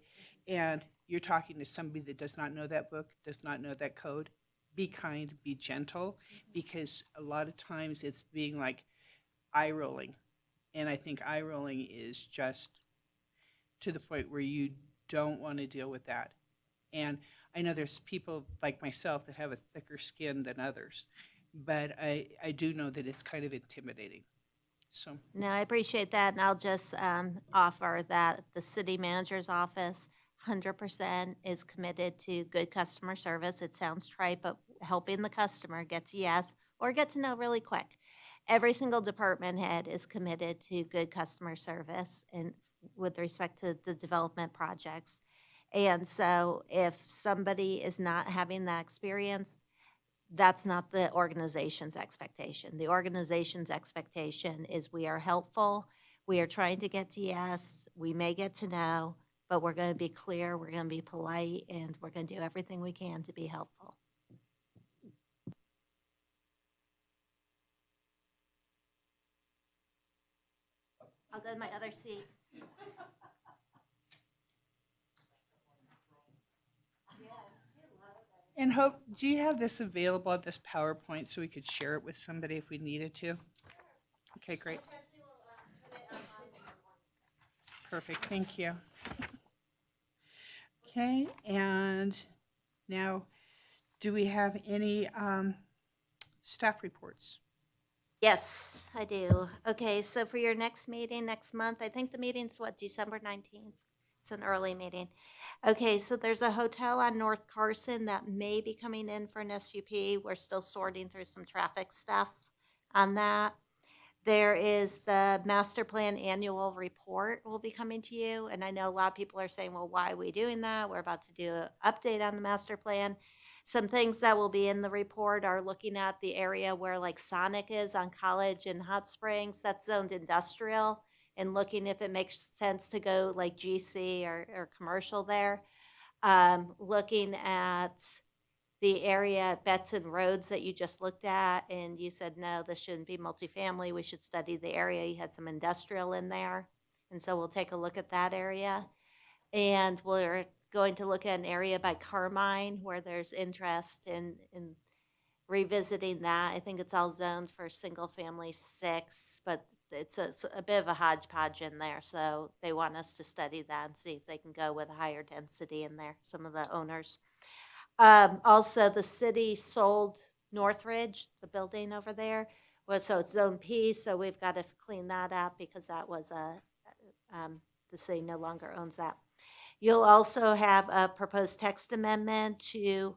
[SPEAKER 1] and you're talking to somebody that does not know that book, does not know that code. Be kind, be gentle, because a lot of times it's being like eye rolling. And I think eye rolling is just to the point where you don't want to deal with that. And I know there's people like myself that have a thicker skin than others, but I do know that it's kind of intimidating. So,
[SPEAKER 12] No, I appreciate that, and I'll just offer that the city manager's office 100% is committed to good customer service. It sounds trite, but helping the customer get to yes or get to no really quick. Every single department head is committed to good customer service and with respect to the development projects. And so if somebody is not having that experience, that's not the organization's expectation. The organization's expectation is we are helpful, we are trying to get to yes, we may get to no, but we're going to be clear, we're going to be polite, and we're going to do everything we can to be helpful. I'll go to my other seat.
[SPEAKER 1] and Hope, do you have this available, this PowerPoint, so we could share it with somebody if we needed to? Okay, great. Perfect, thank you. Okay, and now, do we have any staff reports?
[SPEAKER 12] Yes, I do. Okay, so for your next meeting next month, I think the meeting's December 19th? It's an early meeting. Okay, so there's a hotel on North Carson that may be coming in for an SUP. We're still sorting through some traffic stuff on that. There is the master plan annual report will be coming to you. And I know a lot of people are saying, well, why are we doing that? We're about to do an update on the master plan. Some things that will be in the report are looking at the area where like Sonic is on College and Hot Springs. That's zoned industrial, and looking if it makes sense to go like GC or commercial there. Looking at the area at Betts and Rhodes that you just looked at, and you said, no, this shouldn't be multifamily. We should study the area. You had some industrial in there. And so we'll take a look at that area. And we're going to look at an area by Carmine where there's interest in revisiting that. I think it's all zoned for single family 6, but it's a bit of a hodgepodge in there. So they want us to study that and see if they can go with a higher density in there, some of the owners. Also, the city sold Northridge, the building over there. So it's Zone P, so we've got to clean that up because that was the city no longer owns that. You'll also have a proposed text amendment to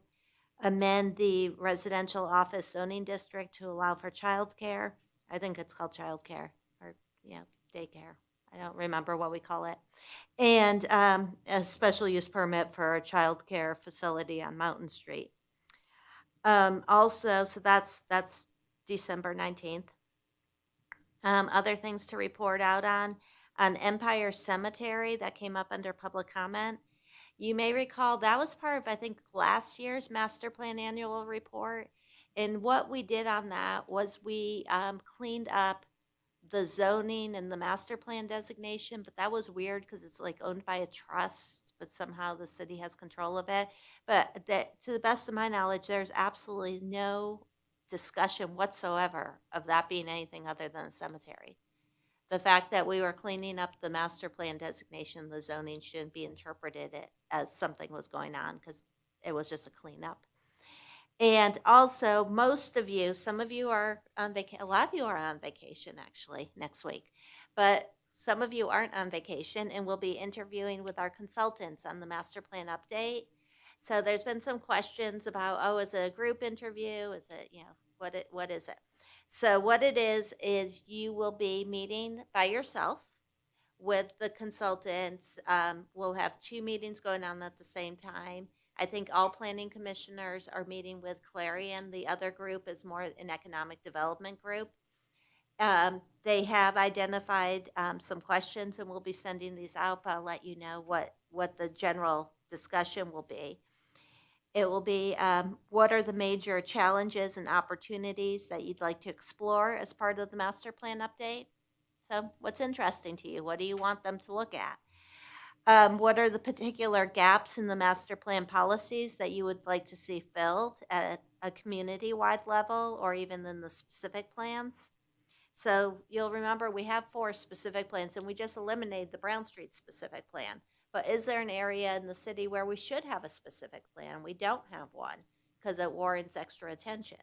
[SPEAKER 12] amend the residential office zoning district to allow for childcare. I think it's called childcare or, daycare. I don't remember what we call it. And a special use permit for a childcare facility on Mountain Street. Also, so that's December 19th. Other things to report out on Empire Cemetery that came up under public comment. You may recall that was part of, I think, last year's master plan annual report. And what we did on that was we cleaned up the zoning and the master plan designation, but that was weird because it's like owned by a trust, but somehow the city has control of it. But that, to the best of my knowledge, there's absolutely no discussion whatsoever of that being anything other than a cemetery. The fact that we were cleaning up the master plan designation, the zoning shouldn't be interpreted as something was going on because it was just a cleanup. And also, most of you, some of you are on vacation, a lot of you are on vacation actually next week, but some of you aren't on vacation and will be interviewing with our consultants on the master plan update. So there's been some questions about, oh, is it a group interview? Is it, what is it? So what it is you will be meeting by yourself with the consultants. We'll have 2 meetings going on at the same time. I think all planning commissioners are meeting with Clarion. The other group is more an economic development group. They have identified some questions, and we'll be sending these out, but I'll let you know what the general discussion will be. It will be what are the major challenges and opportunities that you'd like to explore as part of the master plan update? So what's interesting to you? What do you want them to look at? What are the particular gaps in the master plan policies that you would like to see filled at a community-wide level or even in the specific plans? So you'll remember we have 4 specific plans and we just eliminated the Brown Street specific plan. But is there an area in the city where we should have a specific plan? We don't have one because it warrants extra attention.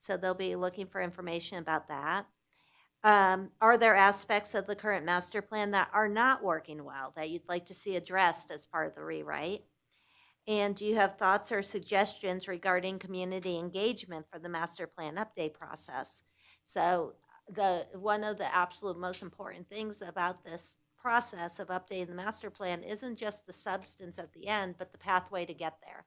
[SPEAKER 12] So they'll be looking for information about that. Are there aspects of the current master plan that are not working well that you'd like to see addressed as part of the rewrite? And do you have thoughts or suggestions regarding community engagement for the master plan update process? So one of the absolute most important things about this process of updating the master plan isn't just the substance at the end, but the pathway to get there.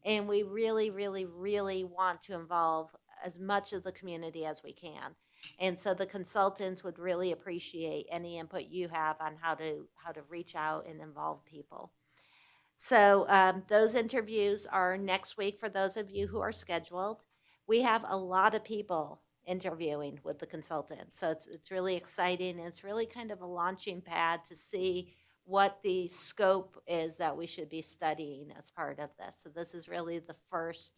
[SPEAKER 12] And we really, really, really want to involve as much of the community as we can. And so the consultants would really appreciate any input you have on how to reach out and involve people. So those interviews are next week for those of you who are scheduled. We have a lot of people interviewing with the consultants. So it's really exciting. And it's really kind of a launching pad to see what the scope is that we should be studying as part of this. So this is really the first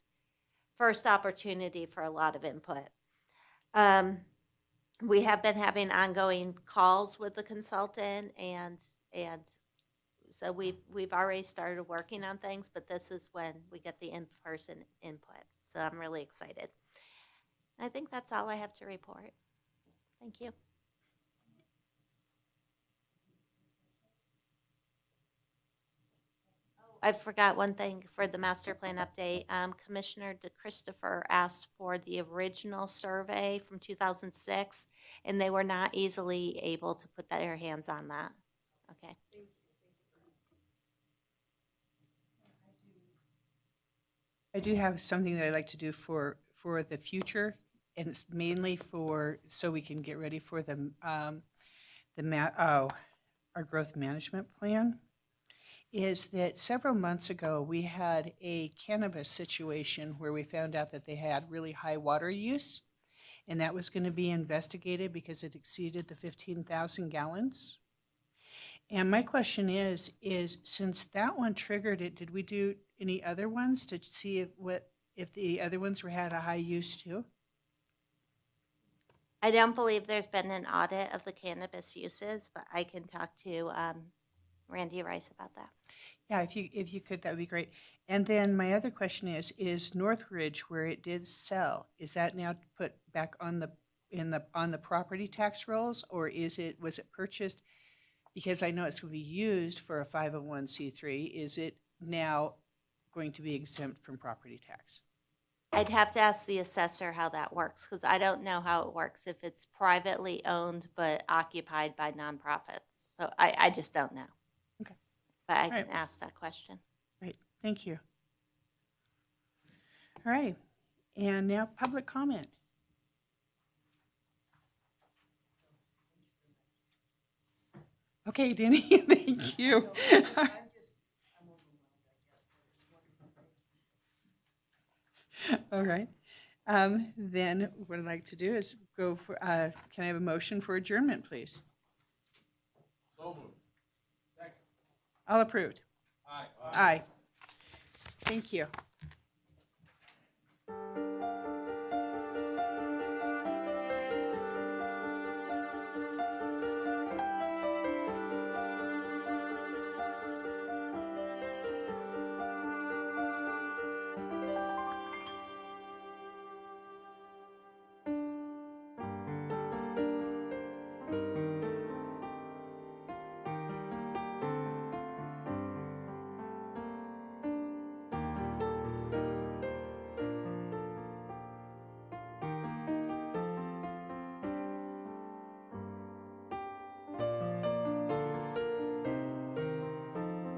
[SPEAKER 12] opportunity for a lot of input. We have been having ongoing calls with the consultant, and so we've already started working on things, but this is when we get the in-person input. So I'm really excited. I think that's all I have to report. Thank you. I forgot one thing for the master plan update. Commissioner DeChristopher asked for the original survey from 2006, and they were not easily able to put their hands on that. Okay.
[SPEAKER 1] I do have something that I'd like to do for the future, and it's mainly so we can get ready for our growth management plan. Is that several months ago, we had a cannabis situation where we found out that they had really high water use, and that was going to be investigated because it exceeded the 15,000 gallons. And my question is since that one triggered it, did we do any other ones to see if the other ones had a high use too?
[SPEAKER 12] I don't believe there's been an audit of the cannabis uses, but I can talk to Randy Rice about that.
[SPEAKER 1] Yeah, if you could, that would be great. And then my other question is Northridge, where it did sell, is that now put back on the property tax rolls, or was it purchased? Because I know it's going to be used for a 501c3. Is it now going to be exempt from property tax?
[SPEAKER 12] I'd have to ask the assessor how that works, because I don't know how it works if it's privately owned but occupied by nonprofits. So I just don't know.
[SPEAKER 1] Okay.
[SPEAKER 12] But I
[SPEAKER 1] All
[SPEAKER 12] can
[SPEAKER 1] right.
[SPEAKER 12] ask that question.
[SPEAKER 1] Great, thank you. All right, and now public comment. Okay, Denny, thank you. All right. Then what I'd like to do is go for, can I have a motion for adjournment, please?
[SPEAKER 4] So moved.
[SPEAKER 1] All approved?
[SPEAKER 4] Aye.
[SPEAKER 1] Aye. Thank you.